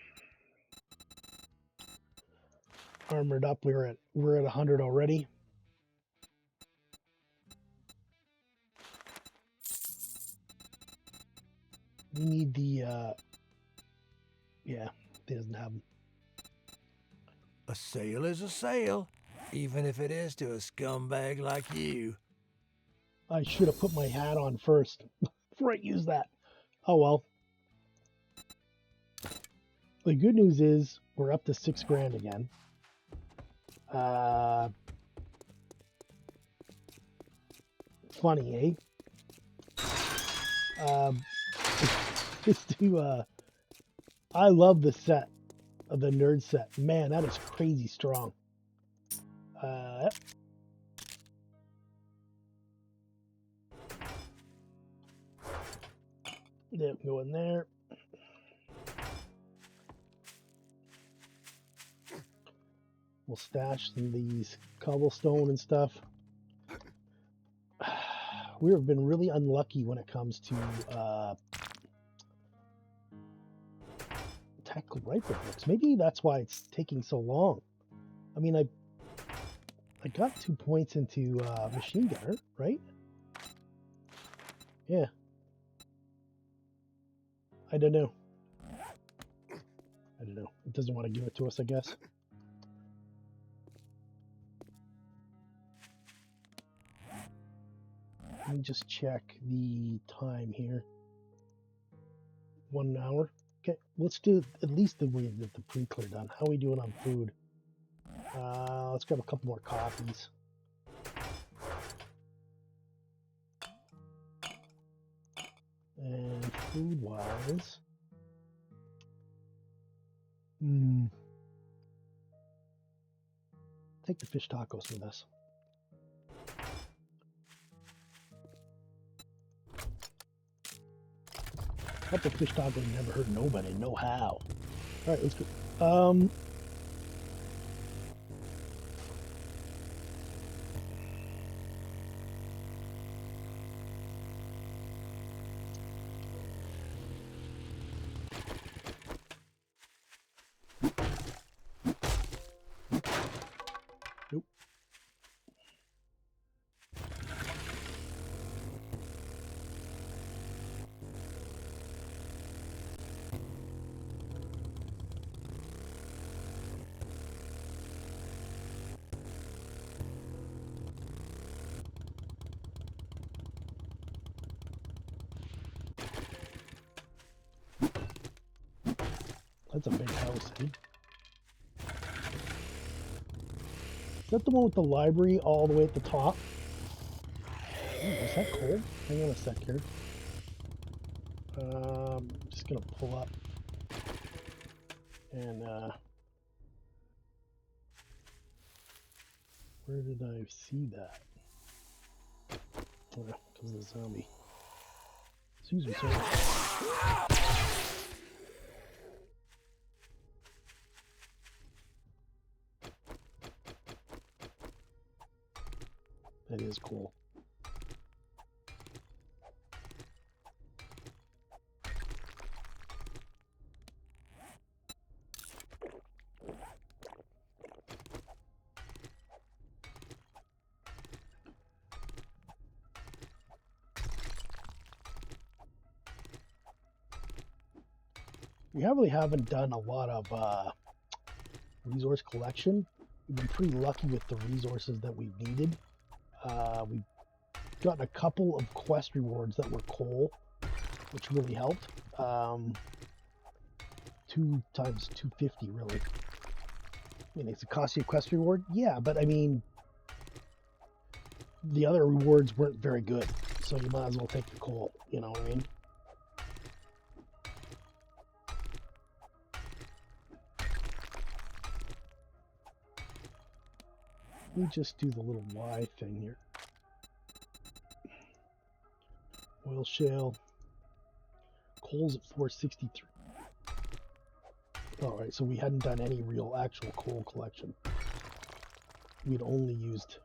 Armored up. We're at 100 already. We need the yeah, he doesn't have them. A sale is a sale, even if it is to a scumbag like you. I should have put my hat on first before I use that. Oh well. The good news is we're up to 6 grand again. Funny, eh? Just to I love the set of the nerd set. Man, that is crazy strong. Yep, go in there. We'll stash some of these cobblestone and stuff. We have been really unlucky when it comes to tactical rifle books. Maybe that's why it's taking so long. I mean, I got 2 points into machine gunner, right? Yeah. I don't know. I don't know. It doesn't want to give it to us, I guess. Let me just check the time here. 1 hour. Okay, let's do at least the pre-clear done. How are we doing on food? Let's grab a couple more coffees. And food-wise, take the fish tacos with us. Couple fish tacos never hurt nobody. No how. All right, let's go. Nope. That's a big house, eh? Is that the one with the library all the way at the top? Ooh, is that cold? Hang on a sec here. I'm just gonna pull up and where did I see that? Because of the zombie. Excuse me, sir. That is cool. We really haven't done a lot of resource collection. We've been pretty lucky with the resources that we've needed. We've gotten a couple of quest rewards that were coal, which really helped. 2 times 250 really. mean, it's a cost you a quest reward. Yeah, but I mean, the other rewards weren't very good, so you might as well take the coal. You know what I mean? Let me just do the little Y thing here. Oil shale. Coal's at 463. All right, so we hadn't done any real actual coal collection. We'd only used.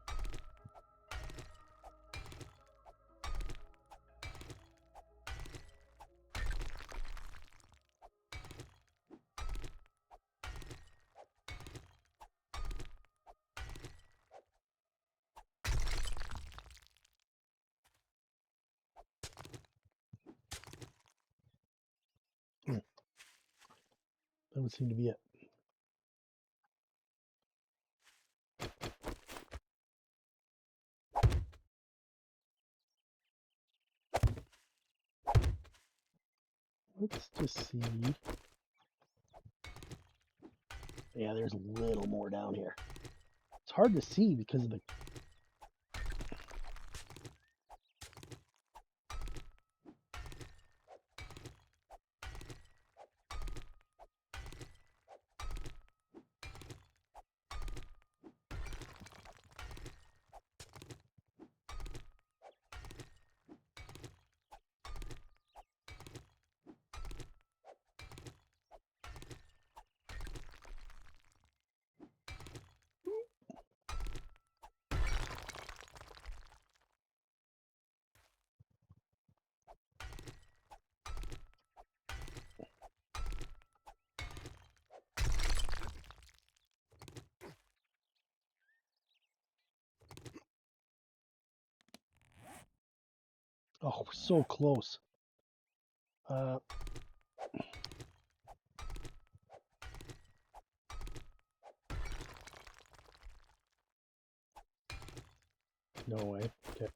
That would seem to be it. Let's just see. Yeah, there's a little more down here. It's hard to see because of the. Oh, we're so close. Uh, no way. Okay.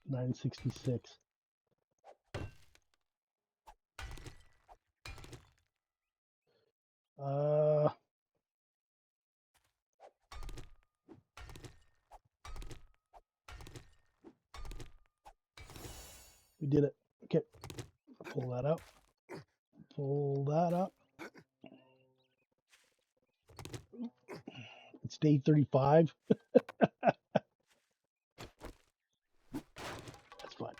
$966. Uh, we did it. Okay. Pull that up. Pull that up. It's day 35. That's fine.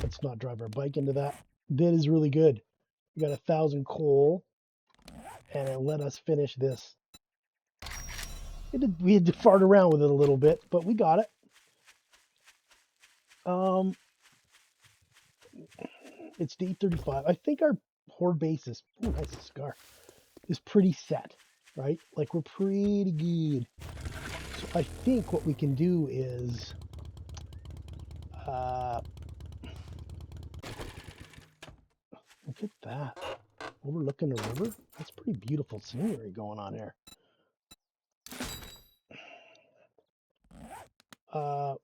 Let's not drive our bike into that. That is really good. We got 1,000 coal, and it let us finish this. We had to fart around with it a little bit, but we got it. It's day 35. I think our horde base is, ooh, nice cigar, is pretty set, right? Like we're pretty good. So I think what we can do is, look at that. Overlooking the river. That's pretty beautiful scenery going on here. What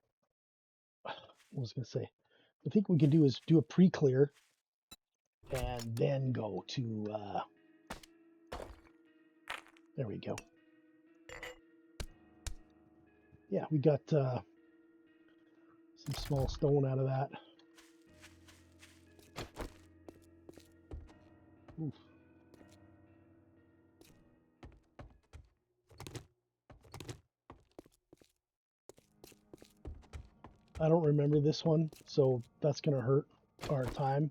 was I going to say? I think we can do is do a pre-clear and then go to, there we go. Yeah, we got some small stone out of that. Oof. I don't remember this one, so that's going to hurt our time.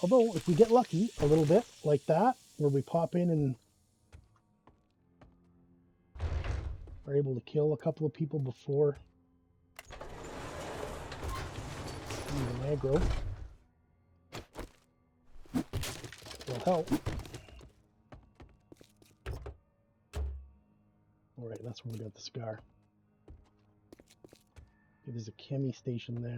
Although, if we get lucky a little bit, like that, where we pop in and... are able to kill a couple of people before using aggro. Will help. Alright, that's where we got the scar. Okay, there's a chemi station there.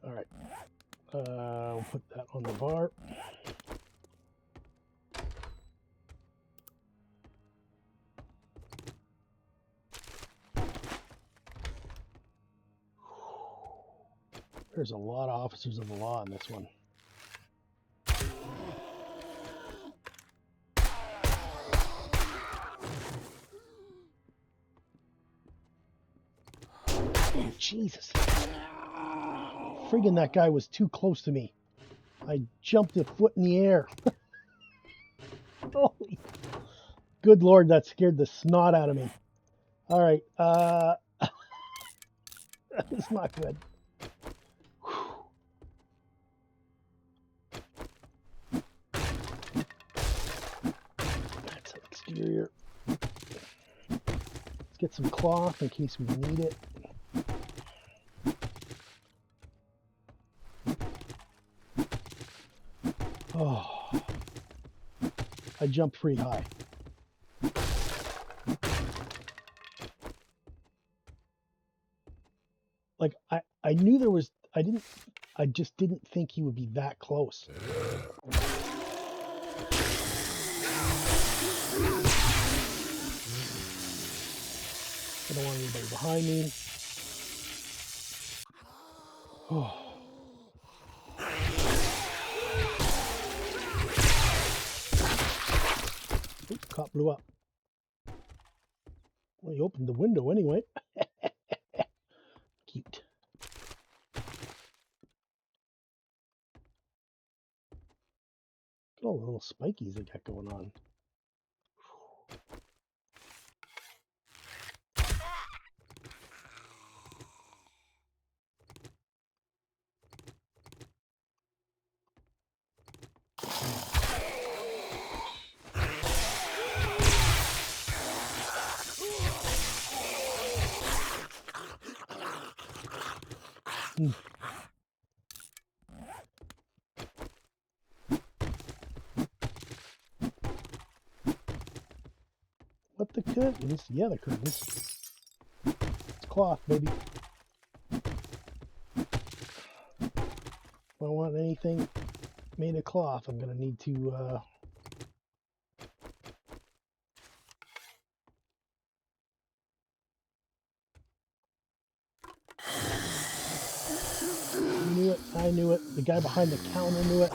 Alright, I'll put that on the bar. There's a lot of officers of the law in this one. Oh, Jesus. Friggin' that guy was too close to me. I jumped a foot in the air. Holy. Good Lord, that scared the snot out of me. All right, that was not good. That's an exterior. Let's get some cloth in case we need it. Oh, I jumped pretty high. Like I knew there was, I just didn't think he would be that close. I don't want anybody behind me. Oh. Oops, cop blew up. Well, he opened the window anyway. Cute. Look at all the little spikies they got going on. What, the curtains? Yeah, the curtains. It's cloth, baby. If I want anything made of cloth, I'm gonna need to I knew it. The guy behind the counter knew it.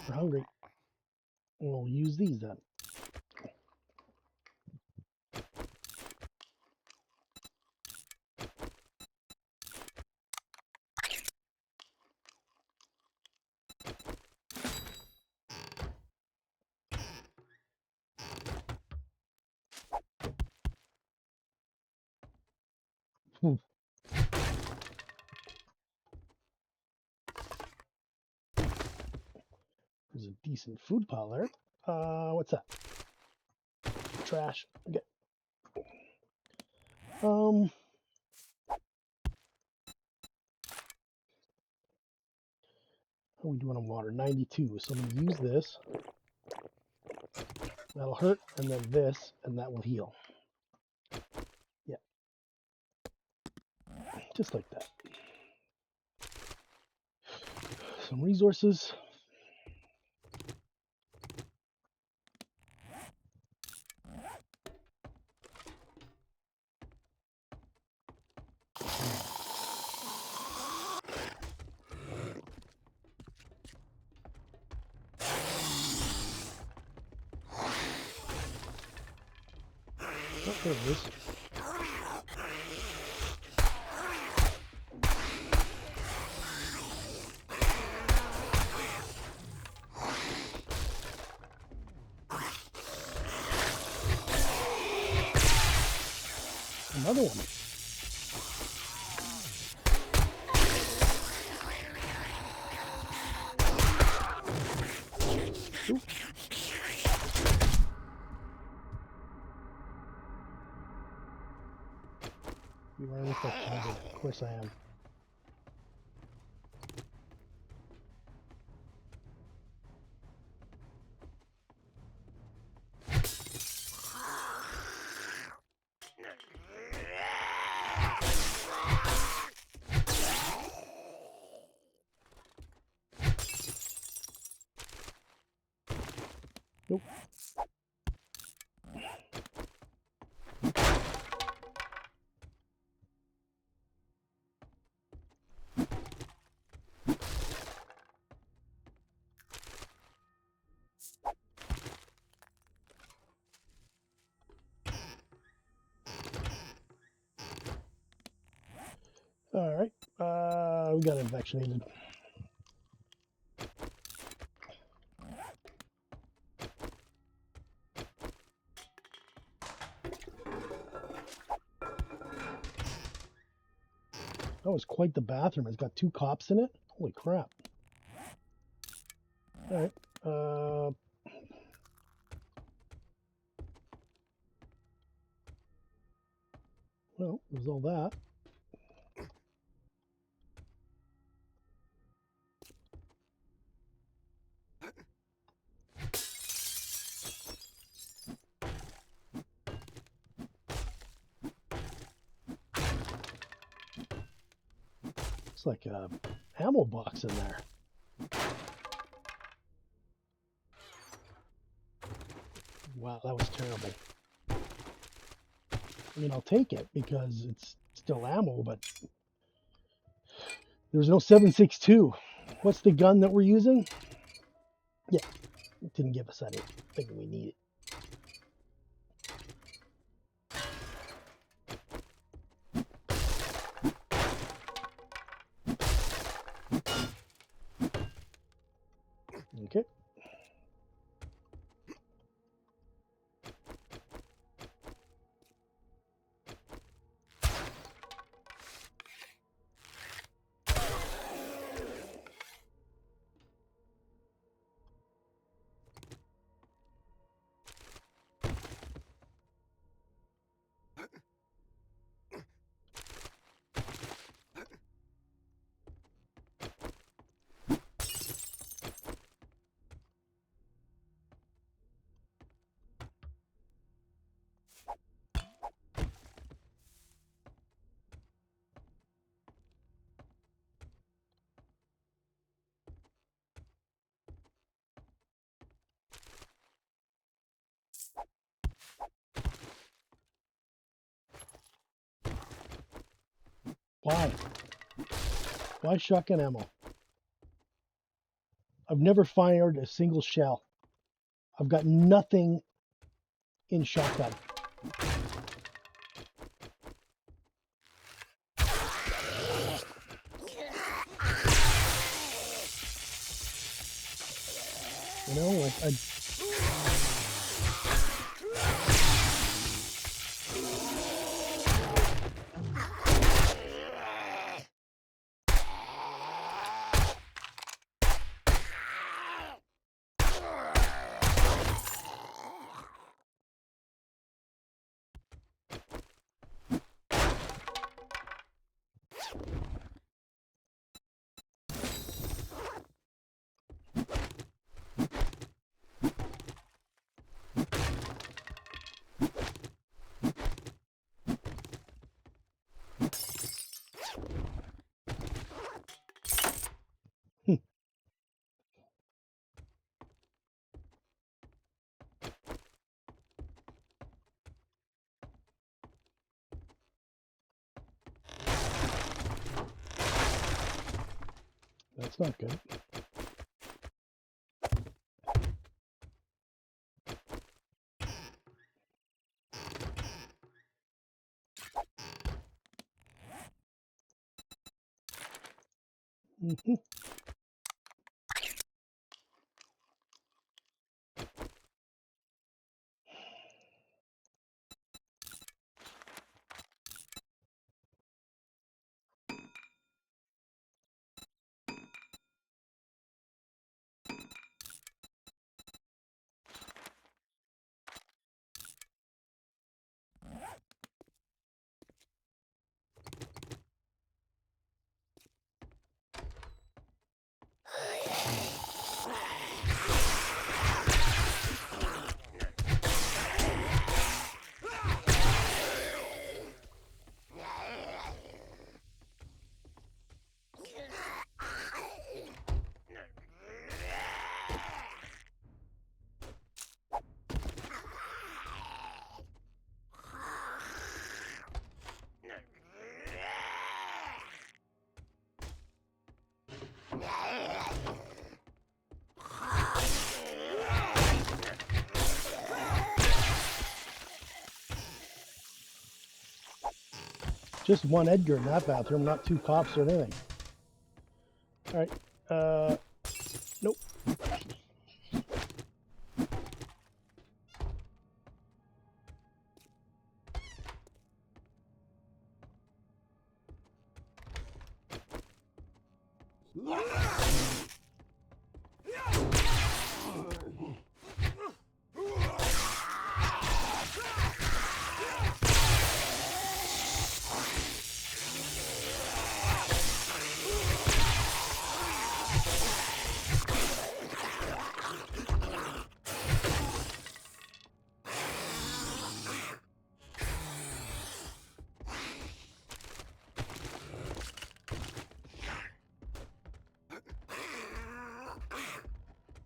We're hungry. We'll use these then. Hmm. There's a decent food pile there. What's that? Trash. Okay. How are we doing on water? 92. So I'm going to use this. That'll hurt, and then this, and that will heal. Yeah. Just like that. Some resources. Oh, there it is. Another one. Ooh. You are with that target. Of course I am. Nope. All right. We got it vaccinated. That was quite the bathroom. It's got 2 cops in it. Holy crap. All right. Well, there's all that. It's like a ammo box in there. Wow, that was terrible. I mean, I'll take it because it's still ammo, but there's no 7.62. What's the gun that we're using? Yeah, it didn't give us anything we needed. Okay. Why? Why shotgun ammo? I've never fired a single shell. I've got nothing in shotgun. You know, like I. That's not good. Mhm. Just one Edgar in that bathroom, not two cops or anything. All right. Nope.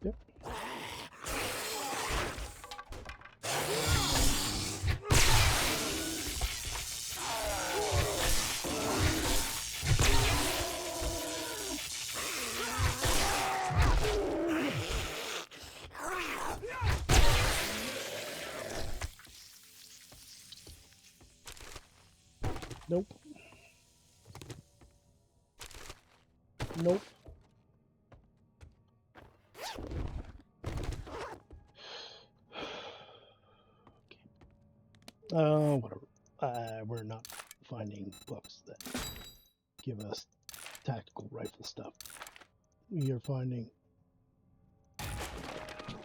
Yep. Nope. Nope. Whatever. We're not finding books that give us tactical rifle stuff. We are finding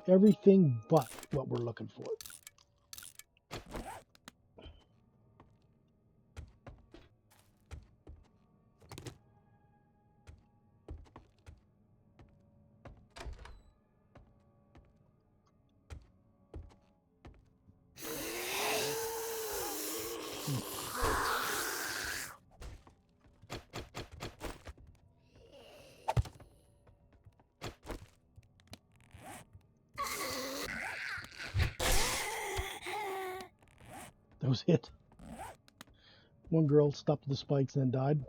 everything but what we're looking for. That was it. One girl stopped the spikes and then died.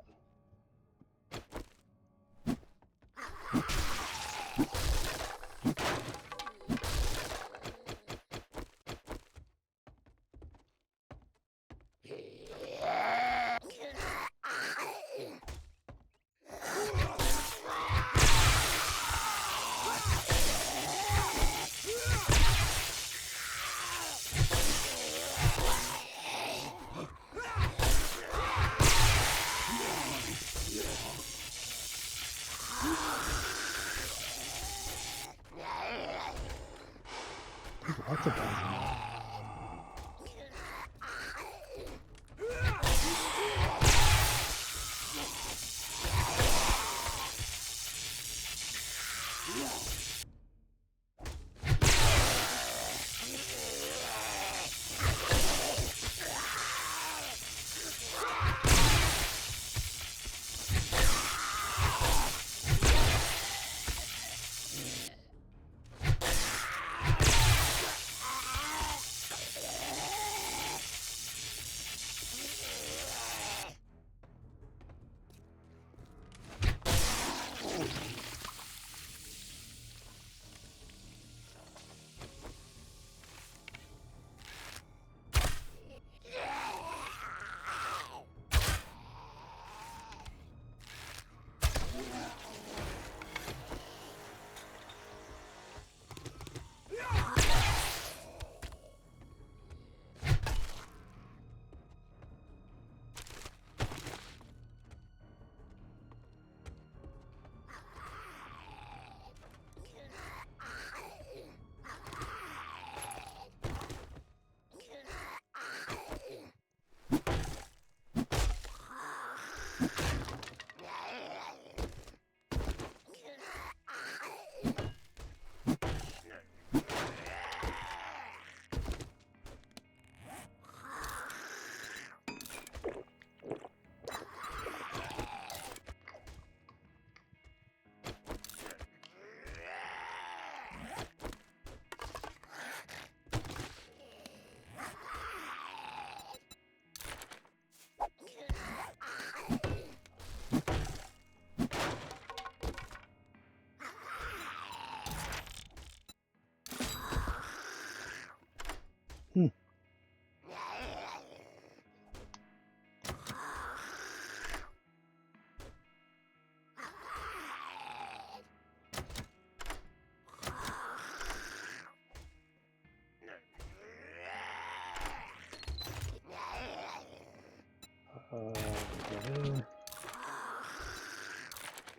There.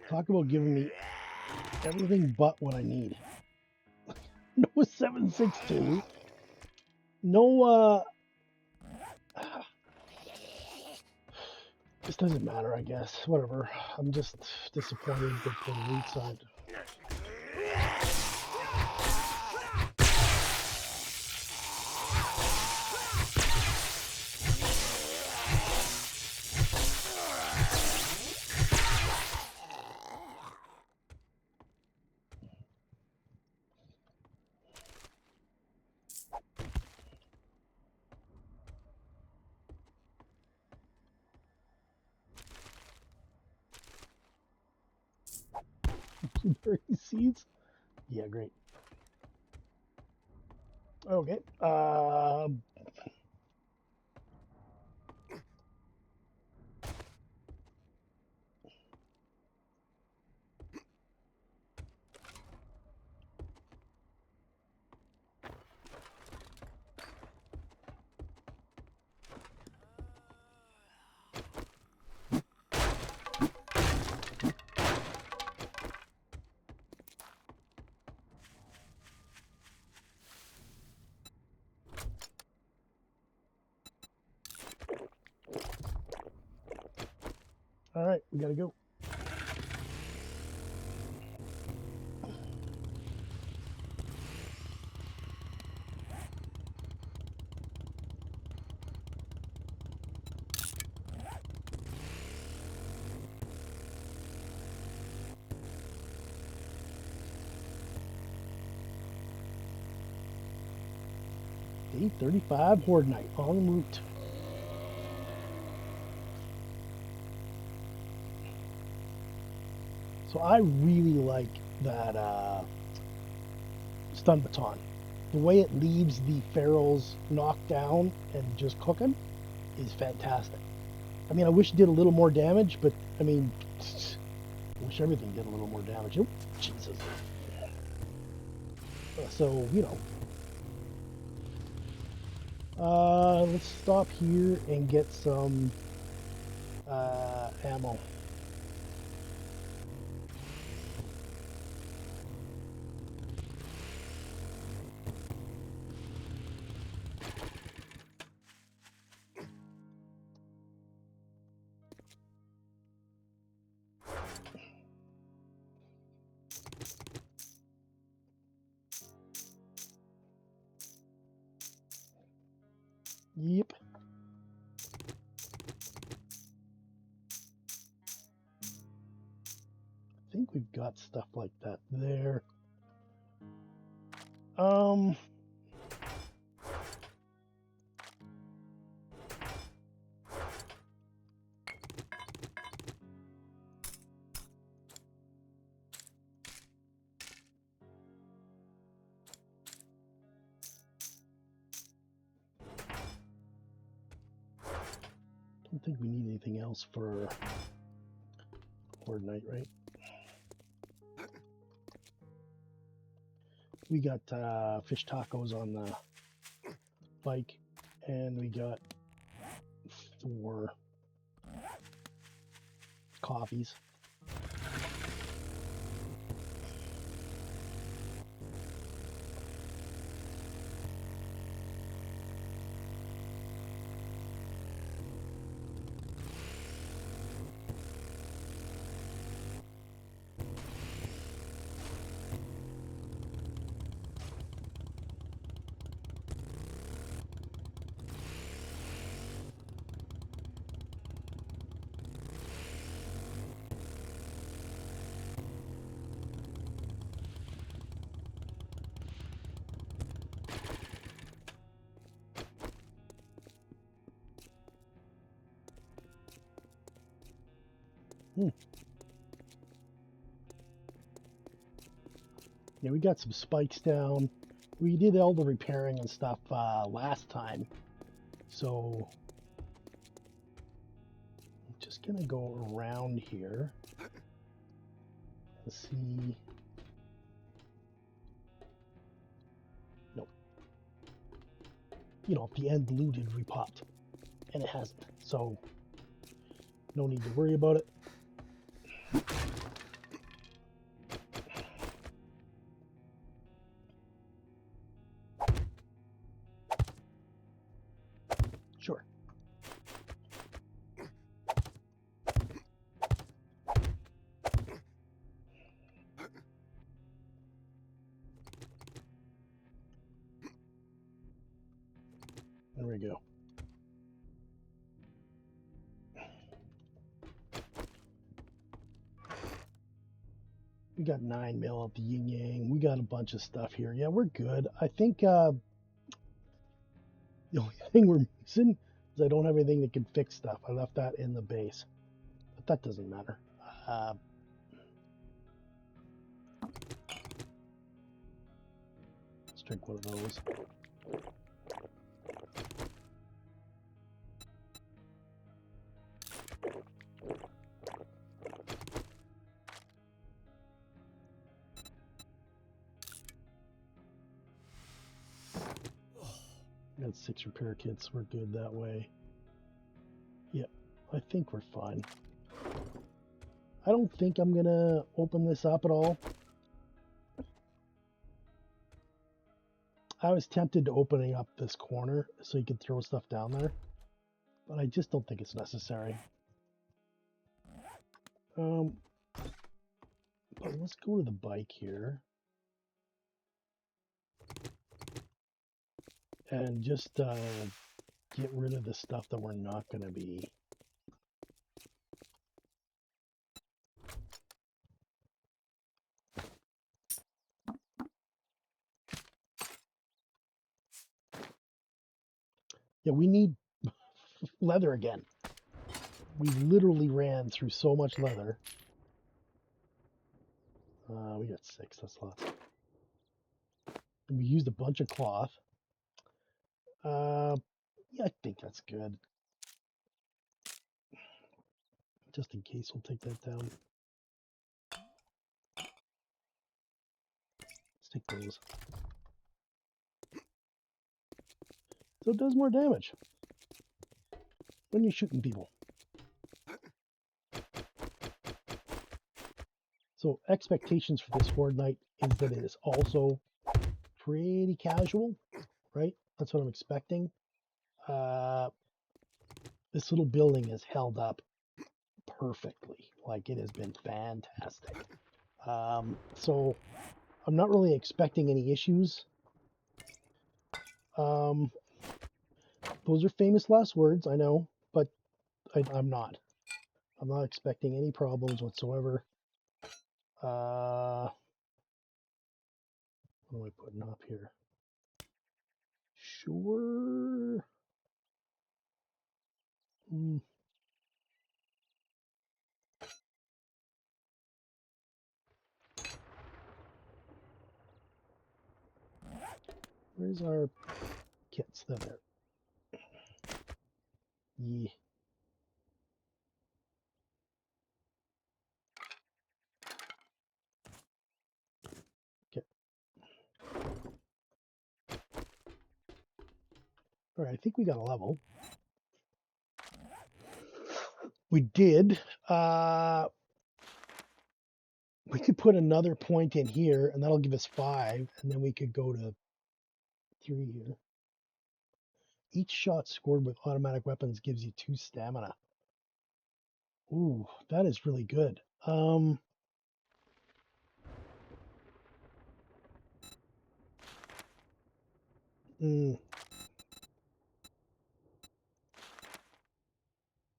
Talk about giving me everything but what I need. No 762. No, this doesn't matter, I guess. Whatever. I'm just disappointed that the loot side. Blueberry seeds? Yeah, great. Okay. 'Alright, we gotta go. Day 35 Horde Night en route. So I really like that stun baton. The way it leaves the ferals knocked down and just cooking is fantastic. I mean, I wish it did a little more damage, but I mean, I wish everything did a little more damage. Oh, Jesus. So, you know. Let's stop here and get some ammo. Yep. I think we've got stuff like that there. Um, don't think we need anything else for Horde Night, right? We got fish tacos on the bike, and we got 4 coffees. Yeah, we got some spikes down. We did all the repairing and stuff last time. So I'm just going to go around here and see. Nope. You know, if the end looted repopped. And it hasn't. So No need to worry about it. Sure. There we go. We got 9 mil at the yin yang. We got a bunch of stuff here. Yeah, we're good. I think the only thing we're missing is I don't have anything that can fix stuff. I left that in the base, but that doesn't matter. Let's drink one of those. Got 6 repair kits. We're good that way. Yep, I think we're fine. I don't think I'm gonna open this up at all. I was tempted to opening up this corner so you could throw stuff down there, but I just don't think it's necessary. But let's go to the bike here and just get rid of the stuff that we're not going to be. Yeah, we need leather again. We literally ran through so much leather. We got 6, that's lots. And we used a bunch of cloth. Yeah, I think that's good. Just in case, we'll take that down. Let's take those. So it does more damage when you're shooting people. So expectations for this Horde Night is that it is also pretty casual, right? That's what I'm expecting. This little building has held up perfectly. Like, it has been fantastic. So I'm not really expecting any issues. Those are famous last words, I know, but I'm not. I'm not expecting any problems whatsoever. What am I putting up here? Sure. Where's our kits? They're there. Yeah. Okay. All right, I think we got a level. We did. We could put another point in here, and that'll give us 5, and then we could go to 3 here. Each shot scored with automatic weapons gives you 2 stamina. Ooh, that is really good.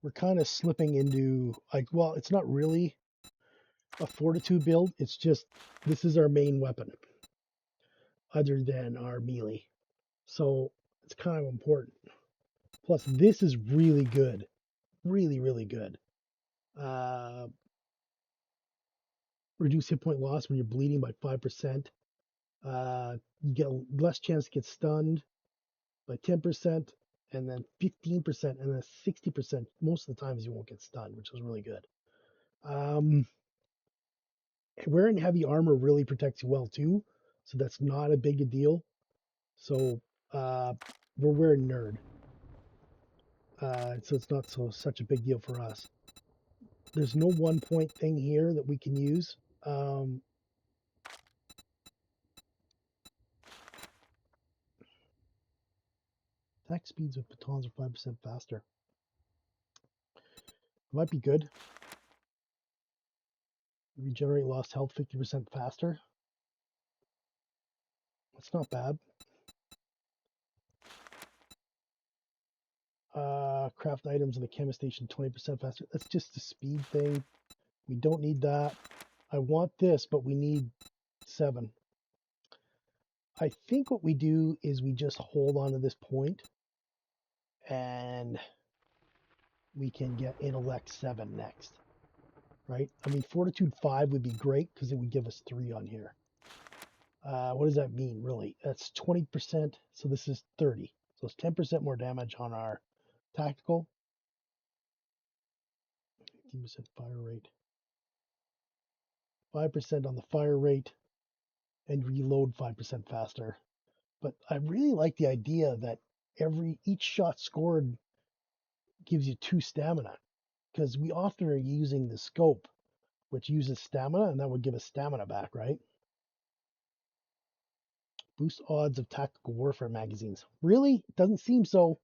We're kind of slipping into, like, well, it's not really a fortitude build. It's just, this is our main weapon other than our melee. So it's kind of important. Plus, this is really good. Really, really good. Reduce hit point loss when you're bleeding by 5%. You get less chance to get stunned by 10%, and then 15%, and then 60%. Most of the times you won't get stunned, which is really good. Wearing heavy armor really protects you well too, so that's not a big a deal. So we're wearing nerd, so it's not such a big deal for us. There's no 1 point thing here that we can use. Attack speeds with batons are 5% faster. Might be good. Regenerate lost health 50% faster. That's not bad. Craft items in the chemist station 20% faster. That's just a speed thing. We don't need that. I want this, but we need 7. I think what we do is we just hold on to this point and we can get intellect 7 next, right? I mean, fortitude 5 would be great because it would give us 3 on here. What does that mean, really? That's 20%, so this is 30. So it's 10% more damage on our tactical. 15% fire rate. 5% on the fire rate, and reload 5% faster. But I really like the idea that each shot scored gives you 2 stamina, because we often are using the scope, which uses stamina, and that would give us stamina back, right? Boost odds of tactical warfare magazines. Really? Doesn't seem so.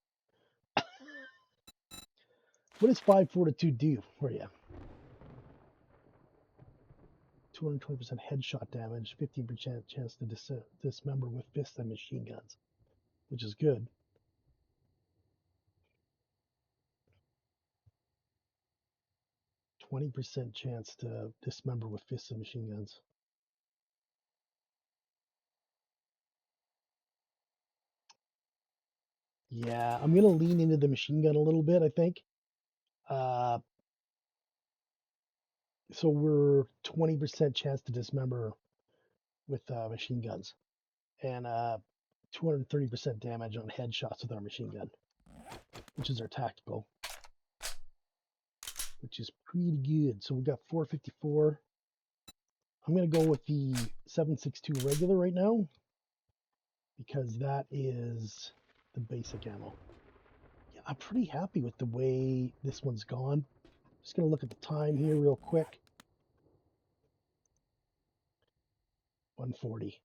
What does 5 fortitude do for you? 220% headshot damage, 15% chance to dismember with fists and machine guns, which is good. 20% chance to dismember with fists and machine guns. Yeah, I'm going to lean into the machine gun a little bit, I think. So we're 20% chance to dismember with machine guns, and 230% damage on headshots with our machine gun, which is our tactical, which is pretty good. So we got 454. I'm going to go with the 7.62 regular right now because that is the basic ammo. Yeah, I'm pretty happy with the way this one's gone. Just going to look at the time here real quick. 140.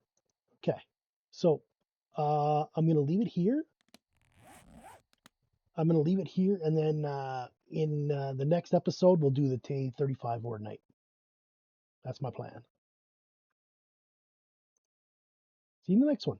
Okay, so I'm going to leave it here. And then in the next episode, we'll do the T-35 Ordinate. That's my plan. See you in the next one.